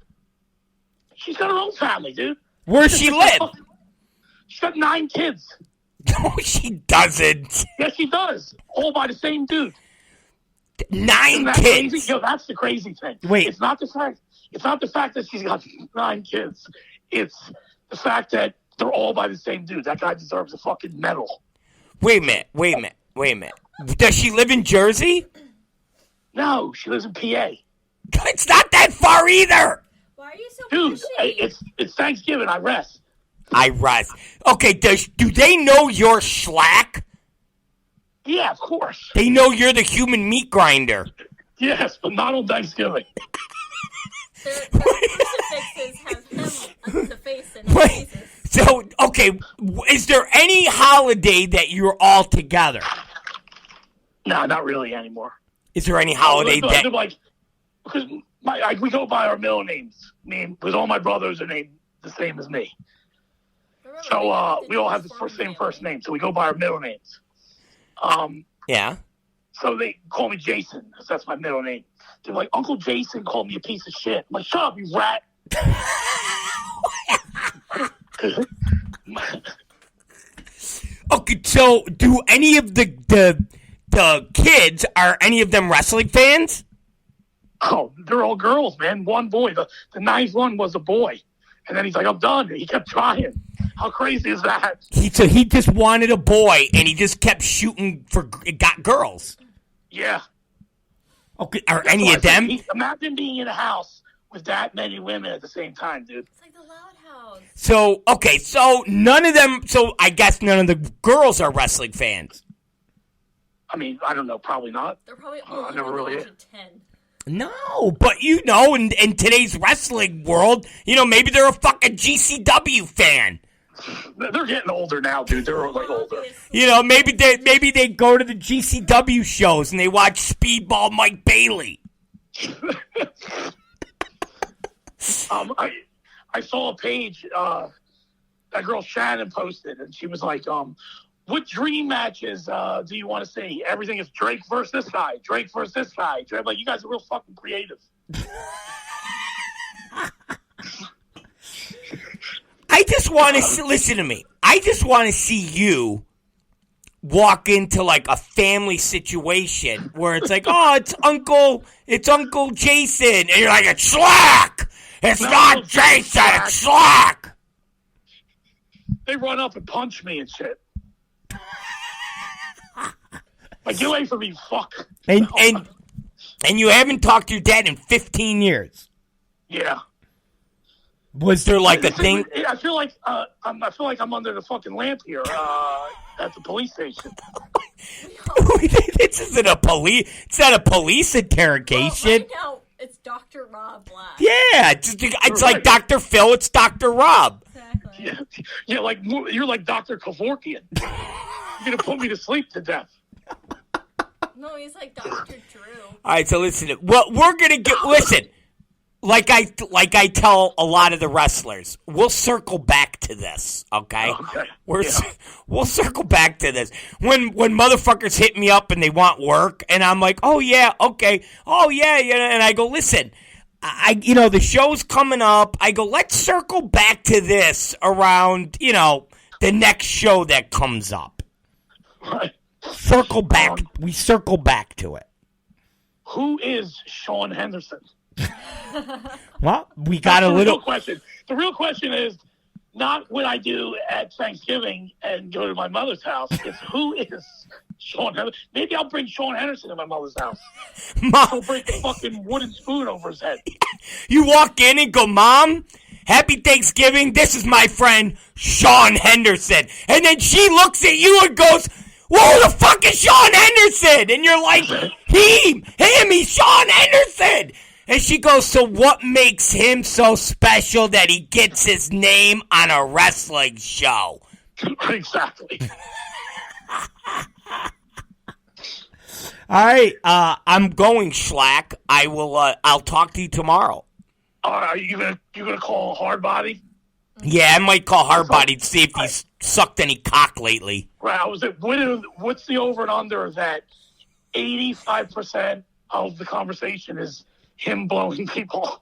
She's got her own family, dude. Where's she live? She's got 9 kids. No, she doesn't. Yes, she does. All by the same dude. 9 kids. Crazy? That's the crazy thing. Wait. It's not the fact that she's got 9 kids. It's the fact that they're all by the same dude. That guy deserves a fucking medal. Wait a minute. Does she live in Jersey? No, she lives in PA. It's not that far either. Why are you so Dude, pushy? it's Thanksgiving. I rest. Okay, do they know you're Shlak? Yeah, of course. They know you're the human meat grinder. Yes, but not on Thanksgiving. Their crucifixes have him on the face and Jesus. So, okay, is there any holiday that you're all together? No, not really anymore. Is there any holiday that... Because we go by our middle names. Because all my brothers are named the same as me. So we all have the same first name. So we go by our middle names. Yeah. So they call me Jason, because that's my middle name. They're like, Uncle Jason called me a piece of shit. I'm like, shut up, you rat. Okay, so do any of the kids, are any of them wrestling fans? Oh, they're all girls, man. One boy. The 9th one was a boy. And then he's like, I'm done. He kept trying. How crazy is that? So he just wanted a boy, and he just kept shooting got girls. Yeah. Okay, are any of them? Imagine being in a house with that many women at the same time, dude. It's like the Loud House. So, okay, so none of them, so I guess none of the girls are wrestling fans. I mean, I don't know, probably not. They're probably all I never really 10. No, but in today's wrestling world, maybe they're a fucking GCW fan. They're getting older now, dude. They're like older. Maybe they go to the GCW shows and they watch Speedball Mike Bailey. I saw a page that girl Shannon posted, and she was like, what dream matches do you want to see? Everything is Drake versus this guy. Drake versus this guy. Drake, like, you guys are real fucking creative. I just want to listen to me. I just want to see you walk into like a family situation where it's like, oh, it's Uncle Jason, and you're like, it's Shlak. It's not Jason. It's Shlak. They run up and punch me and shit. Like, get away from me, fuck. And you haven't talked to your dad in 15 years. Yeah. Was there like a thing? I feel like I'm under the fucking lamp here at the police station. This isn't a police. It's not a police interrogation. Well, It's Dr. Rob Black. Yeah, it's like Dr. Phil. It's Dr. Rob. Exactly. Yeah, like you're like Dr. Kevorkian. You're gonna put me to sleep to death. No, he's like Dr. Drew. All right, so listen. Well, we're gonna listen. Like I tell a lot of the wrestlers, we'll circle back to this, okay? We'll circle back to this. When motherfuckers hit me up and they want work, and I'm like, oh yeah, okay, oh yeah, and I go, listen, the show's coming up. I go, let's circle back to this around, the next show that comes up. Right. Circle back. We circle back to it. Who is Sean Henderson? Well, we got a little real question. The real question is not what I do at Thanksgiving and go to my mother's house. It's who is Sean Henderson? Maybe I'll bring Sean Henderson to my mother's house. I'll break a fucking wooden spoon over his head. You walk in and go, Mom, happy Thanksgiving. This is my friend Sean Henderson. And then she looks at you and goes, who the fuck is Sean Henderson? And you're like, him, he's Sean Henderson. And she goes, so what makes him so special that he gets his name on a wrestling show? Exactly. All right, I'm going, Shlak. I'll talk to you tomorrow. Are you gonna call Hardbody? Yeah, I might call Hardbody to see if he's sucked any cock lately. Right. What's the over and under that 85% of the conversation is him blowing people?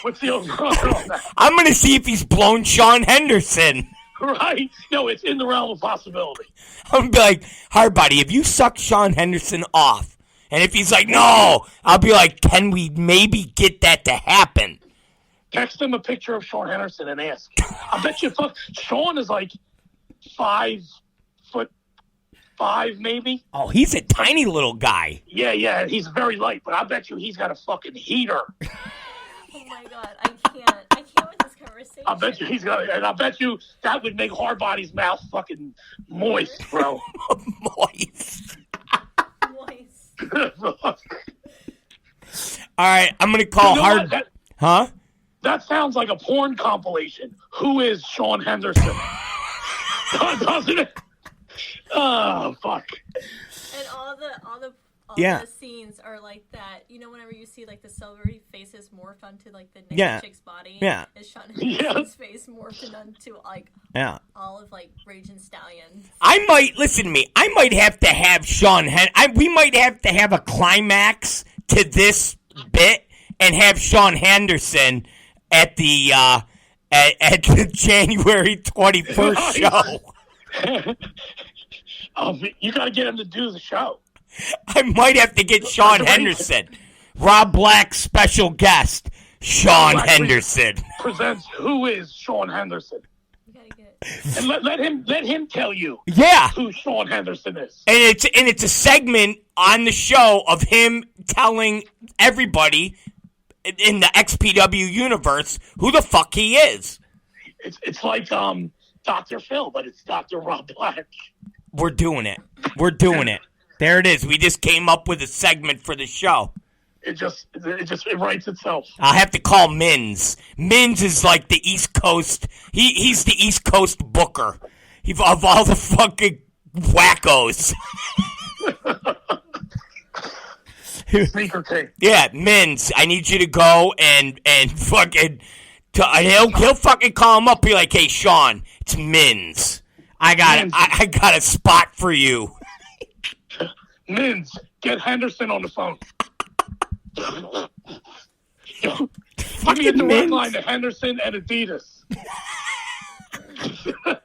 What's the over and under on that? I'm going to see if he's blown Sean Henderson. Right? No, it's in the realm of possibility. I'm going to be like, Hardbody, have you sucked Sean Henderson off? And if he's like, no, I'll be like, can we maybe get that to happen? Text him a picture of Sean Henderson and ask. I bet you Sean is like 5'5", maybe. Oh, he's a tiny little guy. Yeah, he's very light, but I bet you he's got a fucking heater. Oh my god, I can't with this conversation. I bet you he's got, and I bet you that would make Hardbody's mouth fucking moist, bro. Moist. Moist. All right, I'm gonna call Huh? That sounds like a porn compilation. Who is Sean Henderson? Doesn't it? Oh, fuck. And all the scenes are like that. Whenever you see like the celebrity faces morph onto like the naked chick's body, is Sean Henderson's face morphed onto like all of like Raging Stallion. I might have to have Sean we might have to have a climax to this bit and have Sean Henderson at the January 21st show. You got to get him to do the show. I might have to get Sean Henderson. Rob Black special guest, Sean Henderson. Presents who is Sean Henderson. You gotta get And let him tell you who Sean Henderson is. And it's a segment on the show of him telling everybody in the XPW universe who the fuck he is. It's like Dr. Phil, but it's Dr. Rob Black. We're doing it. There it is. We just came up with a segment for the show. It writes itself. I'll have to call Mins. Mins is like the East Coast. He's the East Coast booker of all the fucking wackos. Sneaker king. Yeah, Mins. I need you to go and fucking. He'll fucking call him up. Be like, hey, Sean, it's Mins. I got a spot for you. Mins, get Henderson on the phone. Give me a direct line to Henderson and Adidas. All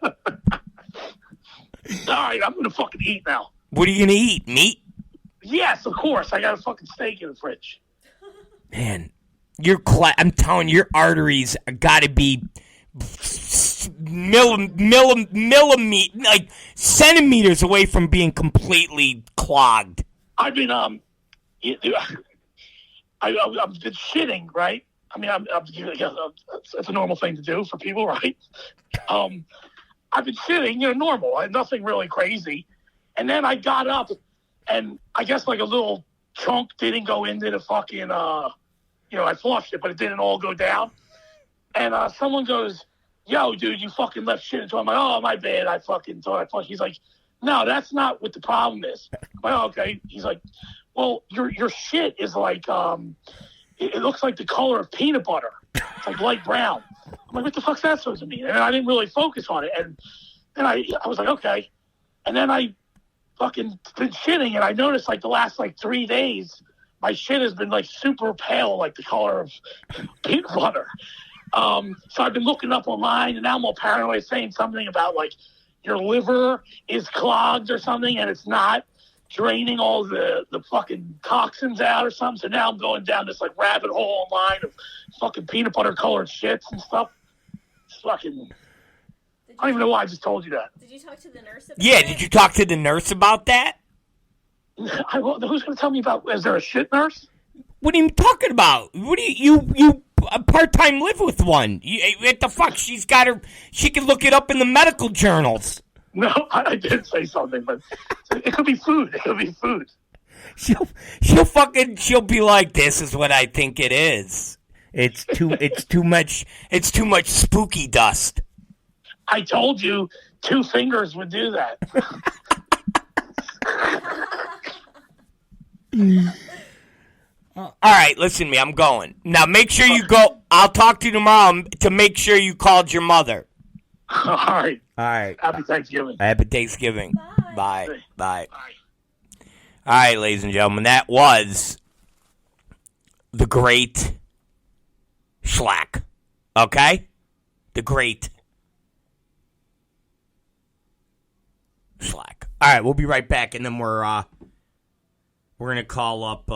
right, I'm gonna fucking eat now. What are you gonna eat? Meat? Yes, of course. I got a fucking steak in the fridge. Man, I'm telling you, your arteries gotta be like centimeters away from being completely clogged. I've been I've been shitting, right? I mean, it's a normal thing to do for people, right? I've been shitting, normal, nothing really crazy. And then I got up, and I guess like a little chunk didn't go into the fucking, I flushed it, but it didn't all go down. And someone goes, yo, dude, you fucking left shit into it. I'm like, oh, my bad. I fucking thought I flushed. He's like, no, that's not what the problem is. I'm like, oh, okay. He's like, well, your shit is like, it looks like the color of peanut butter. It's like light brown. I'm like, what the fuck's that supposed to mean? And I didn't really focus on it. And I was like, okay. And then I fucking been shitting, and I noticed like the last like 3 days, my shit has been like super pale, like the color of peanut butter. So I've been looking up online, and now I'm all paranoid, saying something about like your liver is clogged or something, and it's not draining all the fucking toxins out or something. So now I'm going down this like rabbit hole online of fucking peanut butter colored shits and stuff. It's fucking. I don't even know why I just told you that. Did you talk to the nurse about Yeah, it? did you talk to the nurse about that? Who's going to tell me about? Is there a shit nurse? What are you talking about? What do you part-time live with one? What the fuck? She can look it up in the medical journals. No, I did say something, but it could be food. It could be food. She'll be like, this is what I think it is. It's too much spooky dust. I told you 2 fingers would do that. All right, listen to me. I'm going. Now, make sure you go. I'll talk to you tomorrow to make sure you called your mother. All right. All right. Happy Thanksgiving. Happy Thanksgiving. Bye. Bye. Bye. All right, ladies and gentlemen, that was the great Shlak. Okay? The great Shlak. All right, we'll be right back, and then we're gonna call up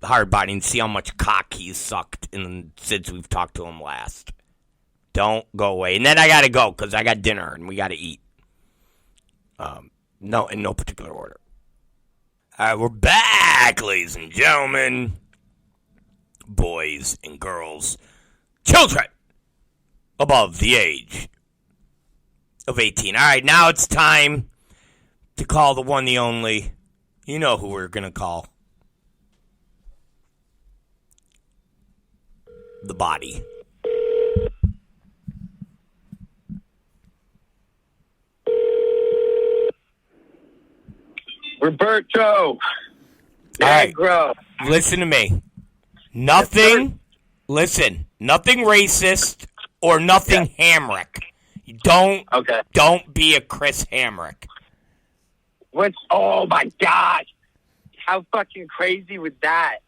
Hardbody and see how much cock he's sucked since we've talked to him last. Don't go away, and then I gotta go because I got dinner and we gotta eat. No, in no particular order. All right, we're back, ladies and gentlemen, boys and girls, children above the age of 18. All right, now it's time to call the one, the only. You know who we're going to call. The body. Roberto. All right, Agro. listen to me. Nothing racist or nothing Hamrick. Don't be a Chris Hamrick. Oh my God. How fucking crazy was that?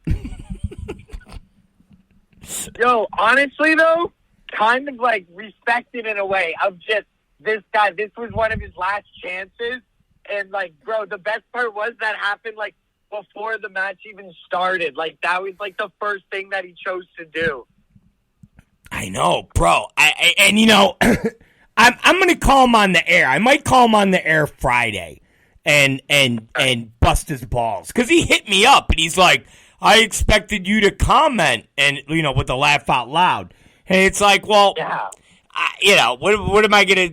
Yo, honestly though, kind of like respected in a way of just this guy. This was one of his last chances. And like, bro, the best part was that happened like before the match even started. Like that was like the first thing that he chose to do. I know, bro. And you know, I'm gonna call him on the air. I might call him on the air Friday and bust his balls because he hit me up and he's like, I expected you to comment and with a laugh out loud. And it's like, well, yeah. What am I gonna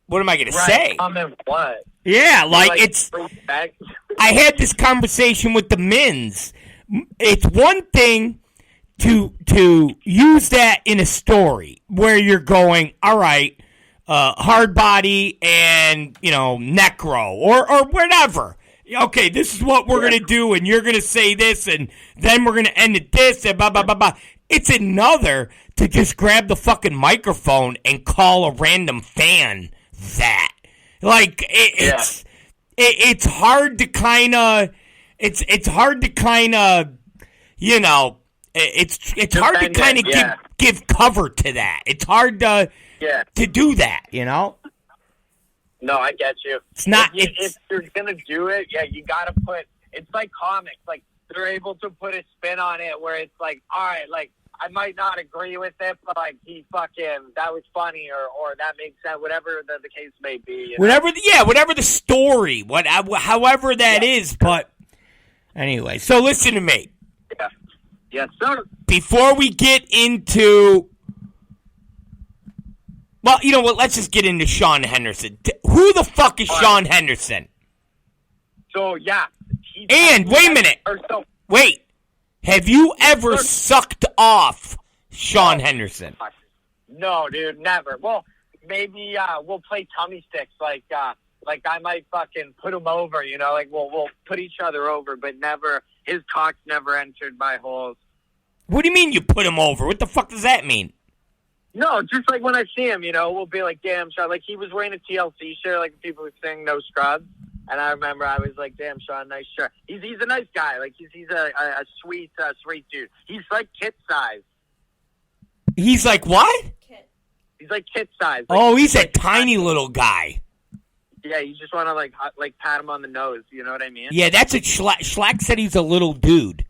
what am I gonna say? Comment what? Yeah, like it's. Respect. I had this conversation with the Mins. It's one thing to use that in a story where you're going, all right, hard body and necro or whatever. Okay, this is what we're gonna do, and you're gonna say this, and then we're gonna end at this, and blah blah blah blah. It's another to just grab the fucking microphone and call a random fan that. Like it's hard to kind of it's hard to kind of it's hard to kind of give cover to that. It's hard to do that, No, I get you. It's not. If you're gonna do it, you gotta put. It's like comics. Like they're able to put a spin on it where it's like, all right, like I might not agree with it, but like that was funny or that makes sense. Whatever the case may be. Whatever the story, however that is. But anyway, so listen to me. Yeah. Yes, sir. Before we get into. Well, you know what? Let's just get into Sean Henderson. Who the fuck is Sean Henderson? So, he And wait a minute. Wait. Have you ever sucked off Sean Henderson? No, dude, never. Well, maybe we'll play tummy sticks. Like I might fucking put him over, you know? Like we'll put each other over, but never. His cock's never entered my holes. What do you mean you put him over? What the fuck does that mean? No, just like when I see him, you know, we'll be like, damn, Sean. Like he was wearing a TLC shirt, like people were saying no scrubs. And I remember I was like, damn, Sean, nice shirt. He's a nice guy. Like he's a sweet dude. He's like kid size. He's like what? Kit. He's like kid size. Like, Oh, he's a tiny little guy. Yeah, you just want to like pat him on the nose. You know what I mean? Yeah, that's what Shlak said. He's a little dude.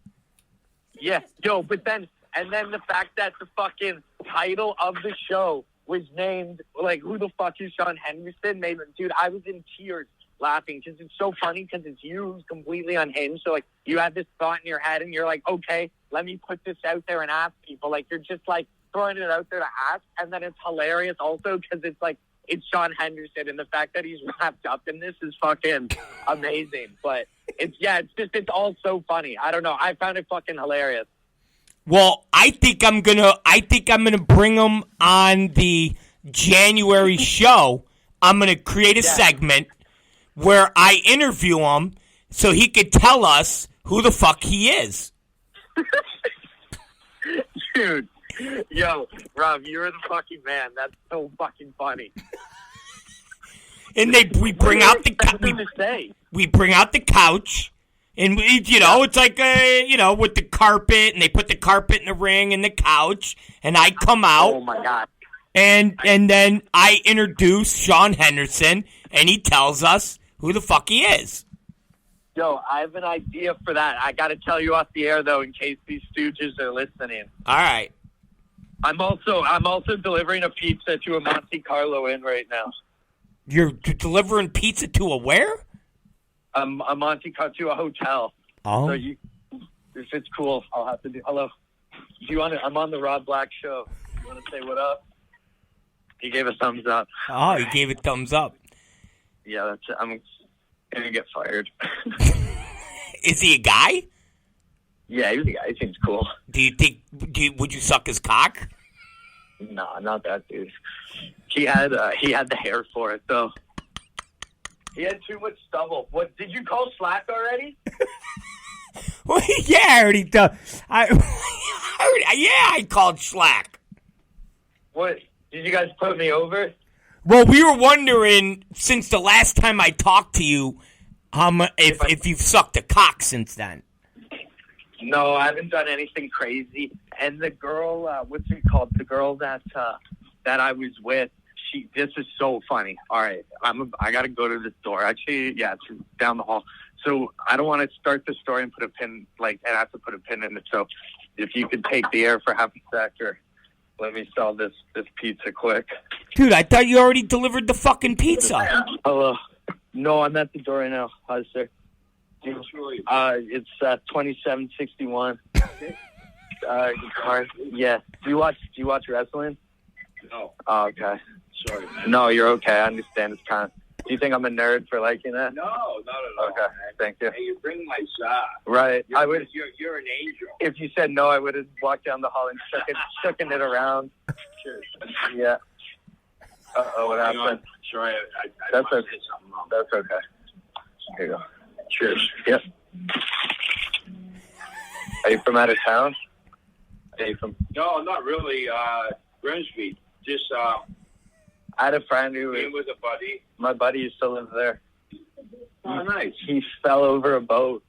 Yeah, yo, but then the fact that the fucking title of the show was named like who the fuck is Sean Henderson? Dude, I was in tears laughing because it's so funny because it's you who's completely unhinged. So like you have this thought in your head and you're like, okay, let me put this out there and ask people. Like you're just like throwing it out there to ask, and then it's hilarious also because it's like it's Sean Henderson, and the fact that he's wrapped up in this is fucking amazing. But it's all so funny. I don't know. I found it fucking hilarious. Well, I think I'm gonna bring him on the January show. I'm gonna create a segment where I interview him so he could tell us who the fuck he is. Dude, yo, Rob, you're the fucking man. That's so fucking funny. And we bring out the we bring out the couch, and it's like with the carpet, and they put the carpet in the ring and the couch, and I come out. Oh my god! And then I introduce Sean Henderson, and he tells us who the fuck he is. Yo, I have an idea for that. I got to tell you off the air though, in case these stooges are listening. All right. I'm also delivering a pizza to a Monte Carlo Inn right now. You're delivering pizza to a where? A Monte Carlo to a hotel. Oh. So if it's cool, I'll have to do. Hello. Do you want to? I'm on the Rob Black Show. You want to say what up? He gave a thumbs up. Oh, he gave a thumbs up. Yeah, that's it. I'm gonna get fired. Is he a guy? Yeah, he's a guy. He seems cool. Would you suck his cock? Nah, not that dude. He had the hair for it though. He had too much stubble. What did you call Shlak already? Well, yeah, I already done. I called Shlak. What? Did you guys put me over? Well, we were wondering since the last time I talked to you, if you've sucked a cock since then. No, I haven't done anything crazy. And the girl, what's it called? The girl that I was with. This is so funny. All right, I got to go to the store. Actually, yeah, it's down the hall. So I don't want to start the story and put a pin, and I have to put a pin in it. So if you could take the air for half a sec, or let me sell this pizza quick. Dude, I thought you already delivered the fucking pizza. Hello. No, I'm at the door right now. Hi, sir. It's 2761. Yeah. Do you watch wrestling? No. Oh, okay. Sorry. No, you're okay. I understand. It's kind of. Do you think I'm a nerd for liking that? No, not at all. Okay, thank you. Hey, you bring my side. Right. You're an angel. If you said no, I would have walked down the hall and shucking it around. Cheers. Yeah. Uh-oh, what happened? Sorry, I That's must okay. hit something wrong. That's okay. Here you go. Cheers. Yep. Are you from out of town? Are you from? No, not really. Grimsby. Just I had a friend who came with a buddy. my buddy used to live there. Oh, nice. He fell over a boat,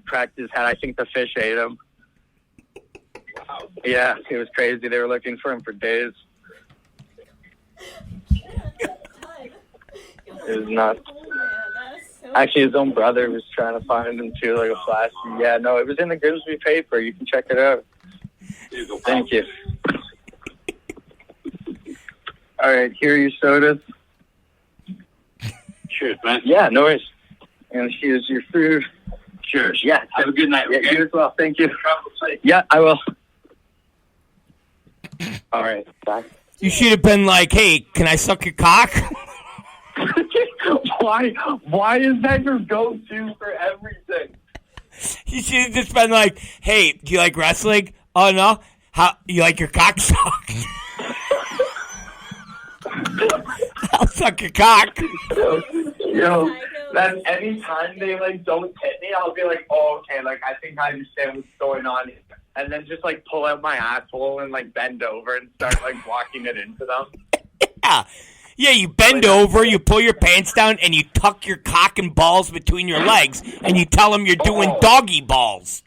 cracked his head. I think the fish ate him. Wow. Yeah, it was crazy. They were looking for him for days. It was nuts. Actually, his own brother was trying to find him too, like a flash. Yeah, no, it was in the Grimsby paper. You can check it out. Thank you. All right, here are your sodas. Cheers, man. Yeah, no worries. And here's your food. Cheers. Yeah, Have a good night. Yeah, Okay? you as well. Thank you. Travel safe. Yeah, I will. All right, bye. You should have been like, hey, can I suck your cock? Why is that your go-to for everything? You should have just been like, "Hey, do you like wrestling? Oh no, how you like your cock sucked? I'll suck your cock." Yo, that's anytime they like don't hit me, I'll be like, oh, okay, like I think I understand what's going on here. And then just like pull out my asshole and like bend over and start like walking it into them. Yeah, you bend over, you pull your pants down, and you tuck your cock and balls between your legs, and you tell them you're doing doggy balls.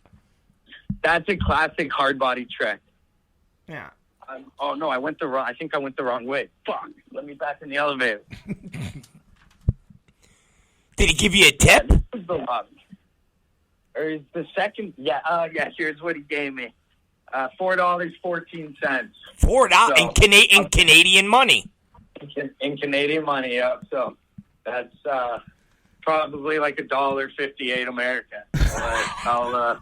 That's a classic hard body trick. Yeah. Oh no, I think I went the wrong way. Fuck. Let me back in the elevator. Did he give you a tip? This is the one. Or is the second? Yeah. Here's what he gave me. $4.14. $4 in Canadian money. In Canadian money, yeah. So that's probably like $1.58 American. I'll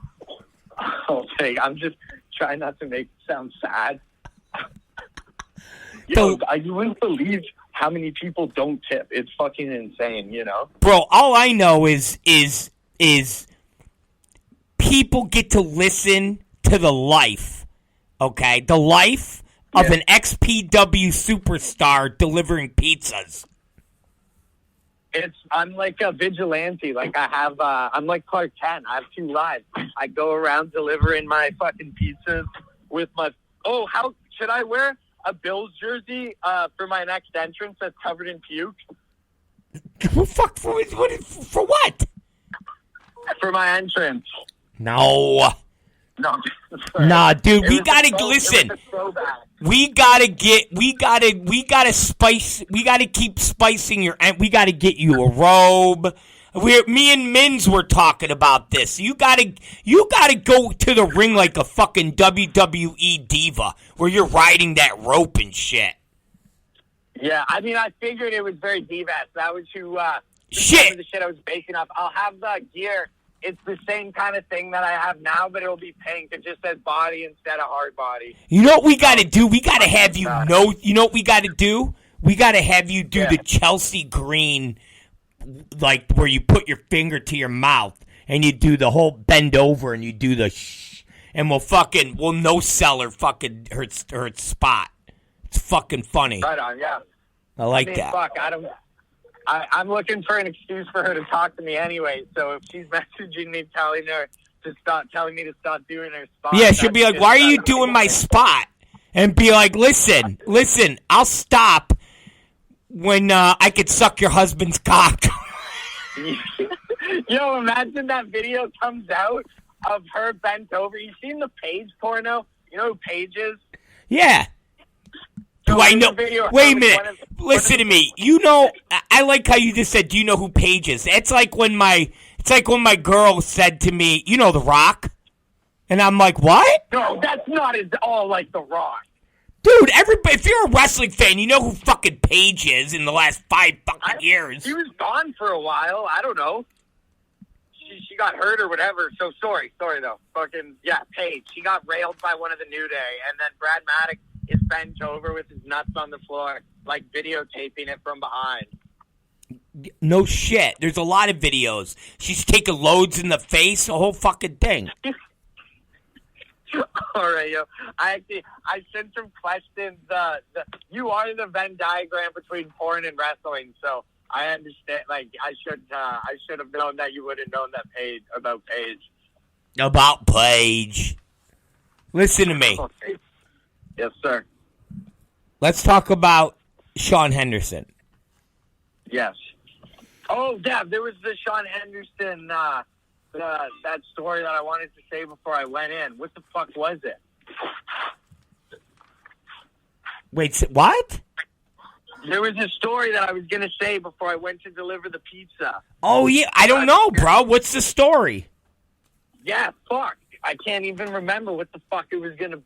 take. I'm just trying not to make it sound sad. You wouldn't believe how many people don't tip. It's fucking insane, you know? Bro, all I know is people get to listen to the life, okay? The life of an XPW superstar delivering pizzas. I'm like a vigilante. Like I'm like Clark Kent. I have 2 lives. I go around delivering my fucking pizzas with my, how should I wear a Bills jersey for my next entrance that's covered in puke? Well, fuck, for what? For my entrance. No. No. Nah, dude, we gotta listen. We gotta keep spicing we gotta get you a robe. Me and Mins were talking about this. You gotta go to the ring like a fucking WWE diva, where you're riding that rope and shit. Yeah, I mean, I figured it was very diva-esque. That was who shit. The shit I was basing off. I'll have the gear. It's the same kind of thing that I have now, but it'll be pink. It just says body instead of hard body. You know what we gotta do? We gotta have you know. You know what we gotta do? We gotta have you do the Chelsea Green, like where you put your finger to your mouth and you do the whole bend over and you do the shh, and we'll no sell her fucking her spot. It's fucking funny. Right on, yeah. I like that. Fuck, I'm looking for an excuse for her to talk to me anyway. So if she's messaging me telling me to stop doing her spot, yeah, she'll be like, "Why are you doing my spot?" And be like, "Listen, I'll stop when I could suck your husband's cock." Yo, imagine that video comes out of her bent over. You seen the Paige porno? You know who Paige is? Yeah. Do I know? Wait a minute. Listen to me. You know, I like how you just said, "Do you know who Paige is?" It's like when my girl said to me, "You know The Rock," and I'm like, "What?" No, that's not at all like The Rock. Dude, everybody, if you're a wrestling fan, you know who fucking Paige is in the last 5 fucking years. She was gone for a while. I don't know. She got hurt or whatever. So sorry though. Fucking yeah, Paige. She got railed by one of the New Day, and then Brad Maddox is bent over with his nuts on the floor, like videotaping it from behind. No shit. There's a lot of videos. She's taking loads in the face, the whole fucking thing. All right, yo. I sent some questions. You are the Venn diagram between porn and wrestling, so I understand. Like, I should have known that you would have known that about Paige. About Paige. Listen to me. Yes, sir. Let's talk about Sean Henderson. Yes. Oh, yeah, there was the Sean Henderson, that story that I wanted to say before I went in. What the fuck was it? Wait, what? There was a story that I was going to say before I went to deliver the pizza. Oh, yeah, I don't know, bro. What's the story? Yeah, fuck. I can't even remember what the fuck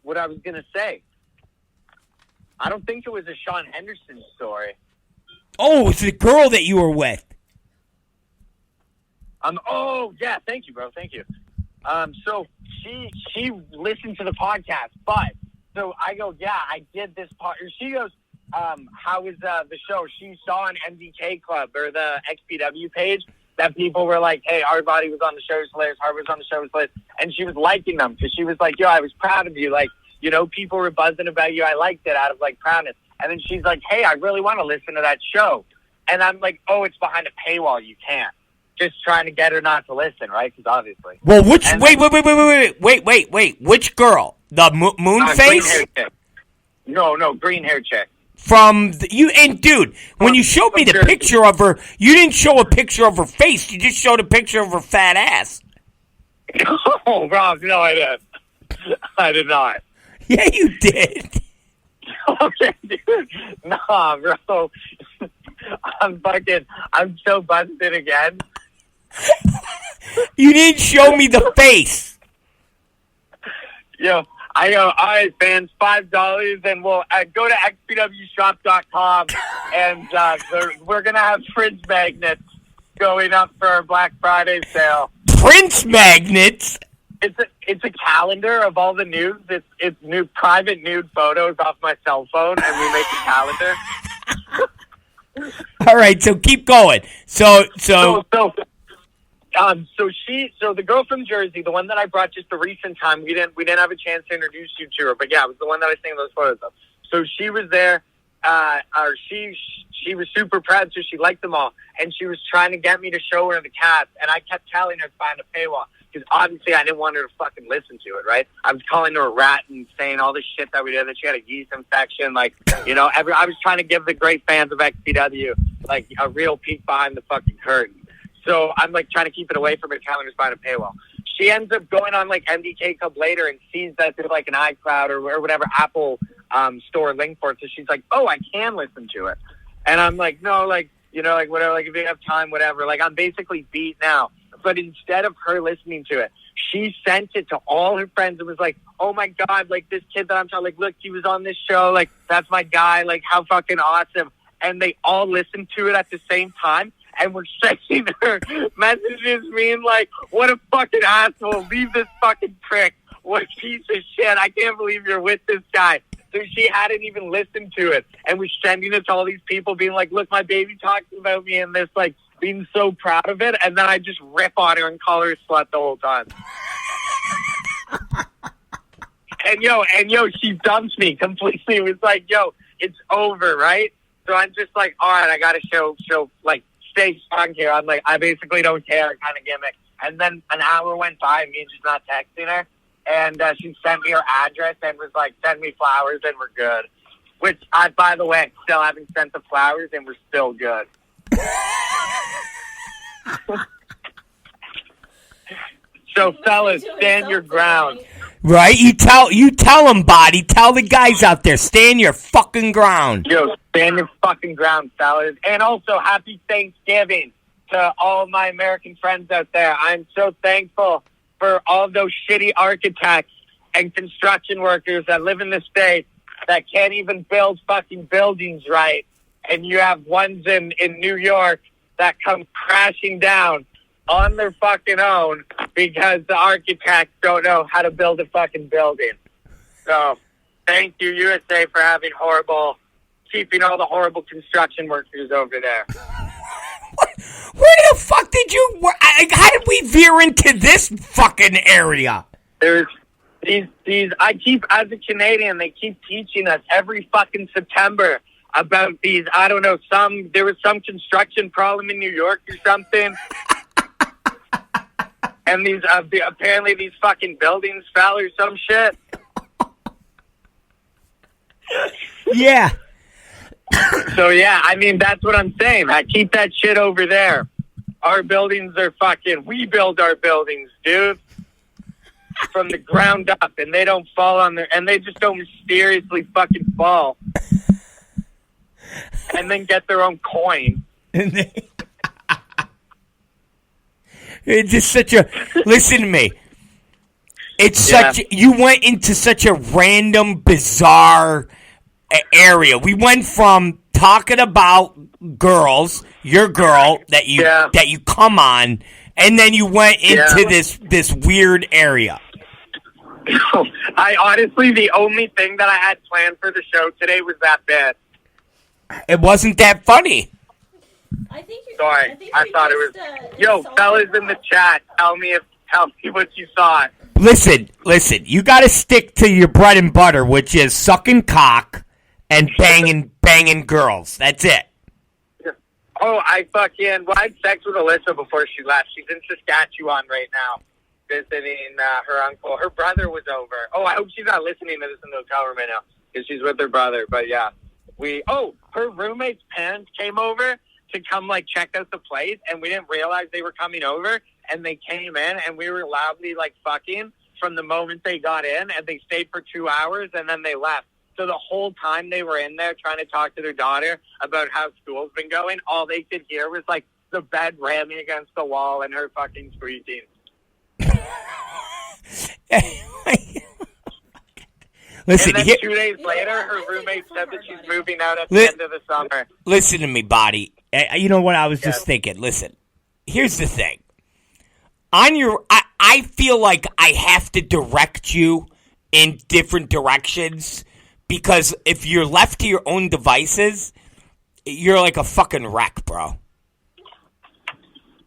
what I was going to say. I don't think it was a Sean Henderson story. Oh, it's the girl that you were with. Oh, yeah, thank you, bro. Thank you. So she listened to the podcast, but so I go, yeah, I did this part. She goes, how was the show? She saw on MDK Club or the XPW page that people were like, hey, Hard Body was on the show's list, Hard was on the show's list, and she was liking them because she was like, yo, I was proud of you. Like, you know, people were buzzing about you. I liked it out of, like, proudness. And then she's like, hey, I really want to listen to that show. And I'm like, oh, it's behind a paywall. You can't. Just trying to get her not to listen, right? Because obviously. Well, wait. Which girl? The moon Green face? hair chick. No, green hair chick. Dude, when you showed me the picture of her, you didn't show a picture of her face. You just showed a picture of her fat ass. Oh, Rob, no, I didn't. I did not. Yeah, you did. Okay, dude. Nah, bro. I'm so busted again. You didn't show me the face. Yo, I go, all right, fans, $5, and we'll go to xpwshop.com, and we're going to have fridge magnets going up for our Black Friday sale. Prince magnets? It's a calendar of all the nudes. It's new private nude photos off my cell phone, and we make a calendar. All right, so keep going. So the girl from Jersey, the one that I brought just the recent time, we didn't have a chance to introduce you to her, but yeah, it was the one that I seen those photos of. So she was there, she was super proud, so she liked them all, and she was trying to get me to show her the cast, and I kept telling her to find a paywall, because obviously I didn't want her to fucking listen to it, right? I was calling her a rat and saying all this shit that we did, that she had a yeast infection, like, you know, I was trying to give the great fans of XPW, like, a real peek behind the fucking curtain. So I'm, like, trying to keep it away from her, telling her to find a paywall. She ends up going on, like, MDK Club later and sees that there's, like, an iCloud or whatever Apple store link for it. So she's like, oh, I can listen to it. And I'm like, no, like, you know, like, whatever, like, if you have time, whatever. Like, I'm basically beat now. But instead of her listening to it, she sent it to all her friends and was like, oh, my God, like, this kid that I'm talking, like, look, he was on this show. Like, that's my guy. Like, how fucking awesome. And they all listened to it at the same time. And we're sending her messages being like, what a fucking asshole. Leave this fucking prick. What a piece of shit. I can't believe you're with this guy. So she hadn't even listened to it. And we're sending it to all these people being like, look, my baby talks about me and this, like, being so proud of it. And then I just rip on her and call her a slut the whole time. and yo, she dumps me completely. It was like, yo, it's over, right? So I'm just like, all right, I got to show, like, stay strong here. I'm like, I basically don't care kind of gimmick. And then an hour went by, me just not texting her. And she sent me her address and was like, send me flowers and we're good. Which, by the way, still haven't sent the flowers and we're still good. So, fellas, stand your ground. Right? You tell them, Body. Tell the guys out there, stand your fucking ground. Yo, stand your fucking ground, fellas. And also, happy Thanksgiving to all my American friends out there. I'm so thankful for all those shitty architects and construction workers that live in the state that can't even build fucking buildings right. And you have ones in New York that come crashing down on their fucking own because the architects don't know how to build a fucking building. So, thank you, USA, for keeping all the horrible construction workers over there. Where the fuck did you... How did we veer into this fucking area? There's these... as a Canadian, they keep teaching us every fucking September about these, I don't know, there was some construction problem in New York or something. And these, apparently these fucking buildings fell or some shit. Yeah. So, yeah, I mean, that's what I'm saying. I keep that shit over there. Our buildings are fucking... We build our buildings, dude. From the ground up. And they don't fall on their... And they just don't mysteriously fucking fall. And then get their own coin. It's just such a... Listen to me. It's such... You went into such a random, bizarre area. We went from talking about girls, your girl that you come on, and then you went into this weird area. I honestly, the only thing that I had planned for the show today was that bit. It wasn't that funny. I think you. Sorry, think I you thought it just, was. Yo, saw fellas it in the wrong. chat, tell me what you saw. Listen. You got to stick to your bread and butter, which is sucking cock and banging girls. That's it. Oh, I had sex with Alyssa before she left. She's in Saskatchewan right now, visiting her uncle. Her brother was over. Oh, I hope she's not listening to this in the hotel room right now because she's with her brother. But yeah, her roommate's parents came over to come check out the place, and we didn't realize they were coming over, and they came in, and we were loudly fucking from the moment they got in, and they stayed for 2 hours, and then they left. So the whole time they were in there trying to talk to their daughter about how school's been going, all they could hear was the bed ramming against the wall and her fucking squeaking. Listen, and then 2 days later, her roommate said that she's moving out at the end of the summer. Listen to me, Body. You know what I was just thinking? Listen, here's the thing. I feel like I have to direct you in different directions because if you're left to your own devices, you're like a fucking wreck, bro.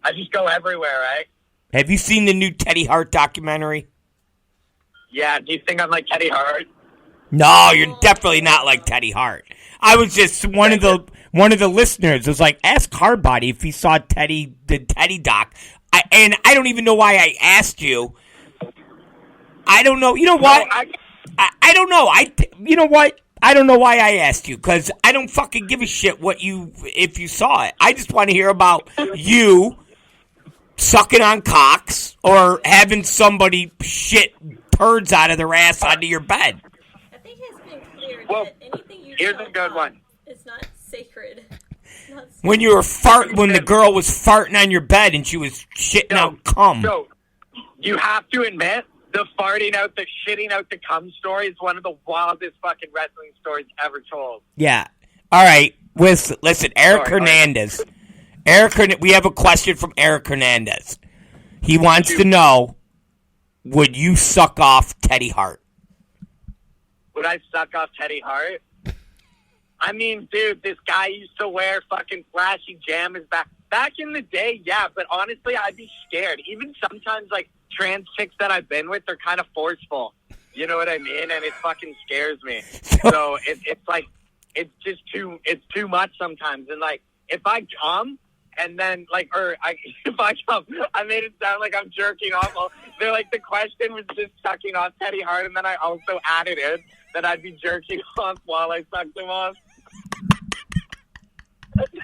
I just go everywhere, right? Have you seen the new Teddy Hart documentary? Yeah, do you think I'm like Teddy Hart? No, you're definitely not like Teddy Hart. I was just one of the listeners was like, ask Hardbody if he saw the Teddy doc. And I don't even know why I asked you. I don't know. You know what? No, I don't know. You know what? I don't know why I asked you because I don't fucking give a shit if you saw it. I just want to hear about you sucking on cocks or having somebody shit turds out of their ass onto your bed. I think it's been clear Well, that anything you here's tell a good Tom one. is not sacred. It's not When the girl was farting on your bed and she was shitting out cum. So, you have to admit, the shitting out the cum story is one of the wildest fucking wrestling stories ever told. Yeah. All right. Listen, Eric Hernandez. We have a question from Eric Hernandez. He wants to know, would you suck off Teddy Hart? Would I suck off Teddy Hart? I mean, dude, this guy used to wear fucking flashy jammers back in the day, yeah, but honestly, I'd be scared. Even sometimes, trans chicks that I've been with, they're kind of forceful. You know what I mean? And it fucking scares me. So it's just too much sometimes. And if I come and then if I come, I made it sound like I'm jerking off. They're the question was just sucking off Teddy Hart, and then I also added in that I'd be jerking off while I sucked him off.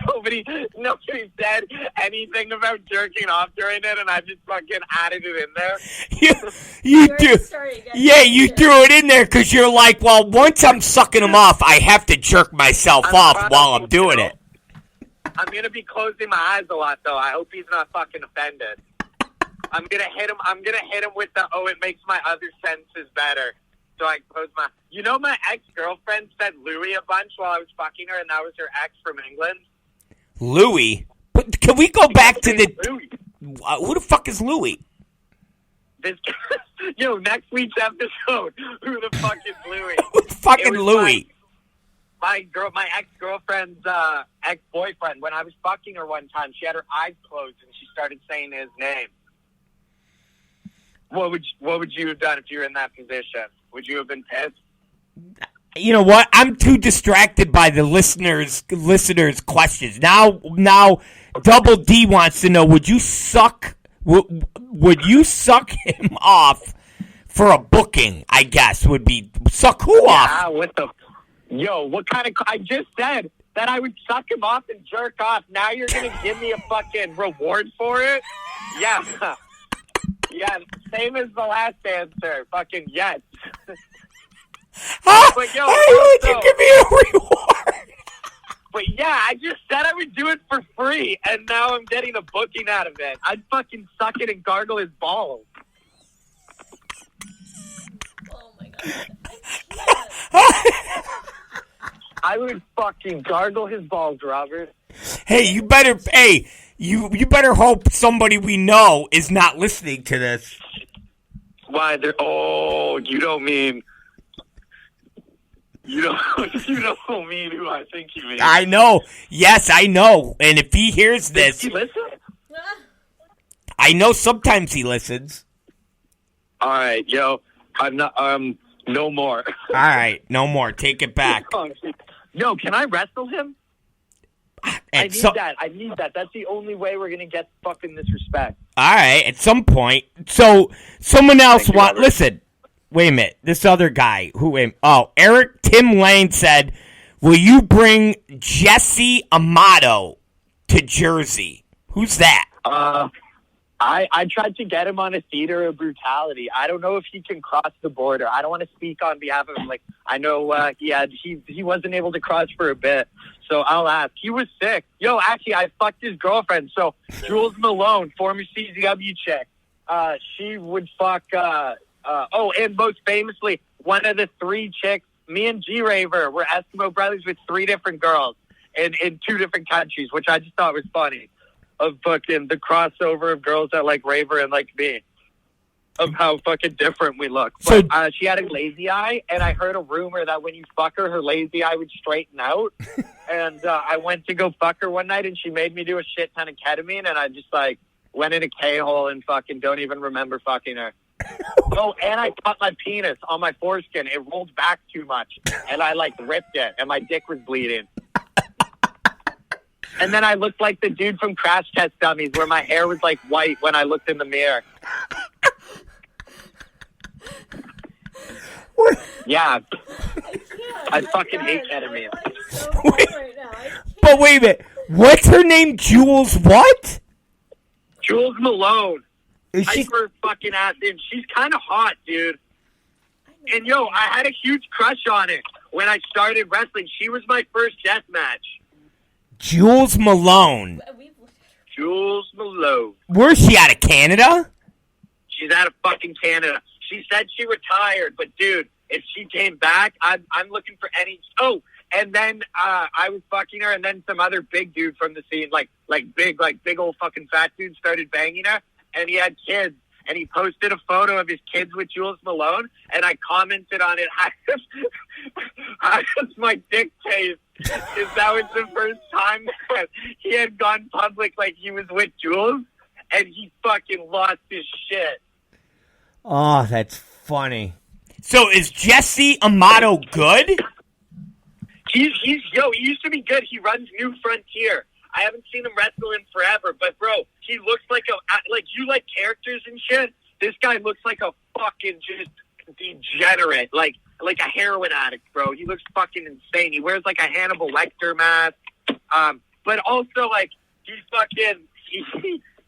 Nobody said anything about jerking off during it, and I just fucking added it in there. You do. Yeah, you threw it in there because you're like, well, once I'm sucking him off, I have to jerk myself off while I'm doing it. I'm going to be closing my eyes a lot, though. I hope he's not fucking offended. I'm going to hit him with the, it makes my other senses better. So I close my... You know, my ex-girlfriend said Louis a bunch while I was fucking her, and that was her ex from England. Louis? But can we go back to the... Louis. Who the fuck is Louis? This next week's episode, who the fuck is Louis? Who's fucking Louis? My ex-girlfriend's ex-boyfriend. When I was fucking her one time, she had her eyes closed, and she started saying his name. What would you have done if you were in that position? Would you have been pissed? You know what? I'm too distracted by the listeners' questions. Now, Double D wants to know: would you suck him off for a booking? I guess would be suck who off? What kind of? I just said that I would suck him off and jerk off. Now you're gonna give me a fucking reward for it? Yeah. Yeah, same as the last answer. Fucking yes. Huh? But yo, why would you give me a reward? But yeah, I just said I would do it for free, and now I'm getting a booking out of it. I'd fucking suck it and gargle his balls. Oh my god. I would fucking gargle his balls, Robert. Hey, you better you better hope somebody we know is not listening to this. Why? You don't mean... You don't mean who I think you mean. I know. Yes, I know. And if he hears Does this, he listen? I know sometimes he listens. All right, yo. I'm not. No more. All right, no more. Take it back. Yo, can I wrestle him? I At need some- that. I need that. That's the only way we're gonna get fucking this respect. All right, at some point. So someone else Thank you, Robert. listen. Wait a minute. This other guy Eric Tim Lane said, "Will you bring Jesse Amato to Jersey?" Who's that? I tried to get him on a theater of brutality. I don't know if he can cross the border. I don't want to speak on behalf of him. Like, I know he wasn't able to cross for a bit, so I'll ask. He was sick. Yo, actually, I fucked his girlfriend. So Jules Malone, former CZW chick, she would fuck. And most famously, one of the three chicks, me and G Raver were Eskimo brothers with three different girls in two different countries, which I just thought was funny. Of fucking the crossover of girls that like Raver and like me, of how fucking different we look. But she had a lazy eye, and I heard a rumor that when you fuck her, her lazy eye would straighten out. And I went to go fuck her one night, and she made me do a shit ton of ketamine, and I just like went in a K-hole and fucking don't even remember fucking her. Oh, and I cut my penis on my foreskin. It rolled back too much, and I like ripped it, and my dick was bleeding. And then I looked like the dude from Crash Test Dummies, where my hair was like white when I looked in the mirror. Yeah, I fucking hate ketamine. But wait a minute. What's her name? Jules what? Jules Malone. Is she? Hyper fucking ass in. She's kind of hot, dude. And yo, I had a huge crush on it when I started wrestling. She was my first death match. Jules Malone. Jules Malone. Where's she out of Canada? She's out of fucking Canada. She said she retired, but dude, if she came back, I'm looking for any. Oh, and then I was fucking her, and then some other big dude from the scene, like big old fucking fat dude, started banging her, and he had kids, and he posted a photo of his kids with Jules Malone, and I commented on it. How does my dick taste? Because that was the first time that he had gone public like he was with Jules, and he fucking lost his shit. Oh, that's funny. So is Jesse Amato good? He used to be good. He runs New Frontier. I haven't seen him wrestle in forever, but bro, he looks like you like characters and shit. This guy looks like a fucking just degenerate, like a heroin addict, bro. He looks fucking insane. He wears like a Hannibal Lecter mask, but also like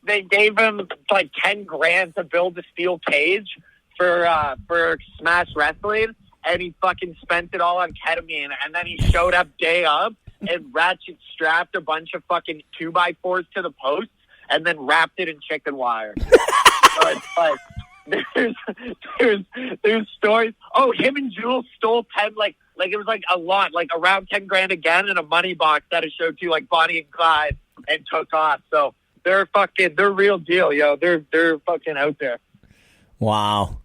they gave him like $10,000 to build a steel cage for Smash Wrestling, and he fucking spent it all on ketamine. And then he showed up day of and ratchet strapped a bunch of fucking 2x4s to the posts, and then wrapped it in chicken wire. So it's like. There's stories. Oh, him and Jules stole 10, like it was like a lot, like around $10,000 again in a money box that it showed to like Bonnie and Clyde, and took off. So they're real deal, yo. They're fucking out there. Wow,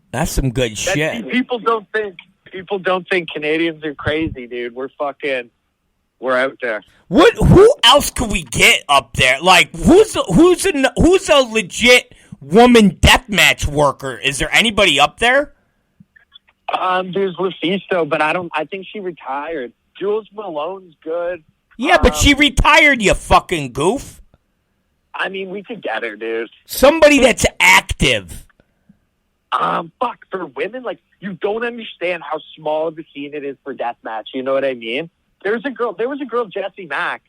that's some good shit. People don't think Canadians are crazy, dude. We're out there. Who else could we get up there? Like who's a legit woman deathmatch worker? Is there anybody up there? There's Lufisto, but I think she retired. Jules Malone's good. Yeah, but she retired, you fucking goof. I mean, we could get her, dude. Somebody that's active. Fuck, for women, like, you don't understand how small of a scene it is for deathmatch. You know what I mean? There was a girl, Jessie Mack.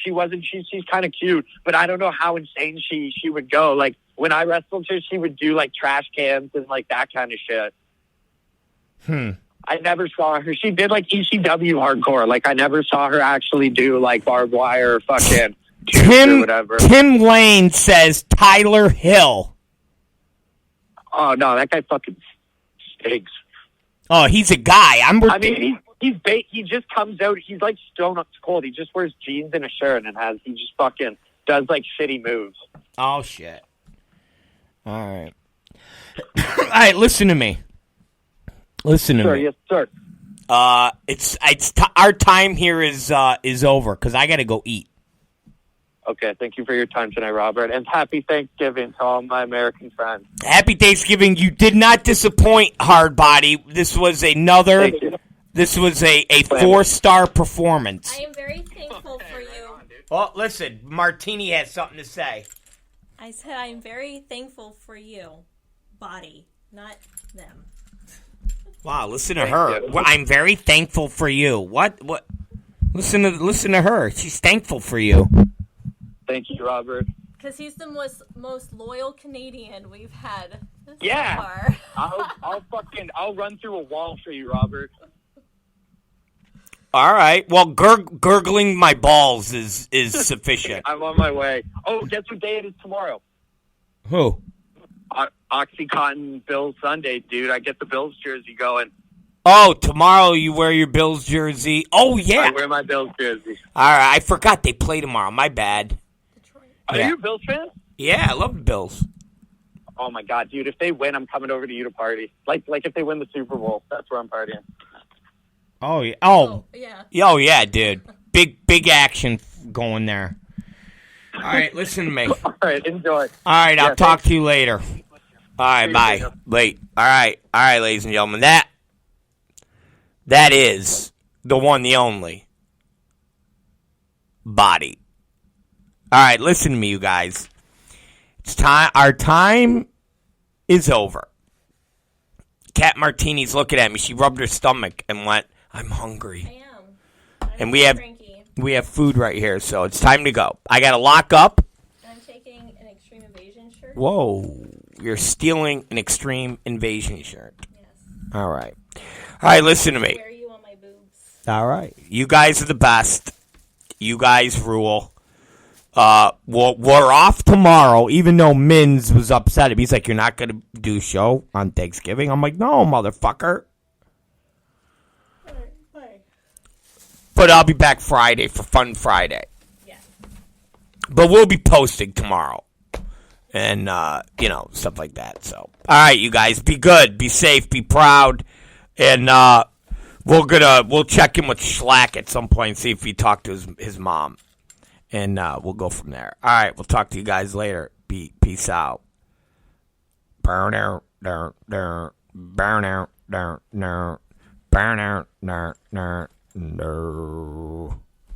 She's kind of cute, but I don't know how insane she would go. Like, when I wrestled her, she would do, like, trash cans and, like, that kind of shit. I never saw her. She did, like, ECW hardcore. Like, I never saw her actually do, like, barbed wire or fucking or whatever. Tim Lane says Tyler Hill. Oh, no, that guy fucking stinks. Oh, he's a guy. I mean, he just comes out. He's like stone up cold. He just wears jeans and a shirt he just fucking does like shitty moves. Oh shit! All right, all right. Listen to me. Listen to me. Yes, sir. Our time here is over because I got to go eat. Okay, thank you for your time tonight, Robert, and happy Thanksgiving to all my American friends. Happy Thanksgiving. You did not disappoint, Hardbody. This was another. This was a 4-star performance. I am very thankful for you. Oh, listen, Martini has something to say. I said I am very thankful for you. Body, not them. Wow, listen to her. Well, I'm very thankful for you. What? Listen to her. She's thankful for you. Thank you, Robert. Because he's the most loyal Canadian we've had so Yeah. far. I'll run through a wall for you, Robert. All right. Well, gurgling my balls is sufficient. I'm on my way. Oh, guess what day it is tomorrow? Who? Oxycontin Bills Sunday, dude. I get the Bills jersey going. Oh, tomorrow you wear your Bills jersey. Oh, yeah. I wear my Bills jersey. All right. I forgot they play tomorrow. My bad. Are Yeah. you a Bills fan? Yeah, I love the Bills. Oh my god, dude! If they win, I'm coming over to you to party. Like if they win the Super Bowl, that's where I'm partying. Oh, yeah. Oh, yeah. Oh, yeah, dude. Big action going there. All right, listen to me. All right, enjoy. All right, I'll Yeah, talk to you later. All right, See you bye. later. Late. All right, ladies and gentlemen. That is the one, the only Body. All right, listen to me, you guys. It's time. Our time is over. Kat Martini's looking at me. She rubbed her stomach and went, "I'm hungry." I am. And we have food right here, so it's time to go. I got to lock up. I'm taking an Extreme Invasion shirt. Whoa, you're stealing an Extreme Invasion shirt. Yes. All right, listen to me. Wear you on my boobs. All right, you guys are the best. You guys rule. We're off tomorrow, even though Mins was upset. He's like, "You're not going to do a show on Thanksgiving?" I'm like, "No, motherfucker." Why? But I'll be back Friday for Fun Friday. Yeah. But we'll be posting tomorrow. And, stuff like that. So, all right, you guys, be good, be safe, be proud. And we'll check in with Shlak at some point and see if he talked to his mom. And we'll go from there. All right, we'll talk to you guys later. Peace out. Burn out, burn out, no.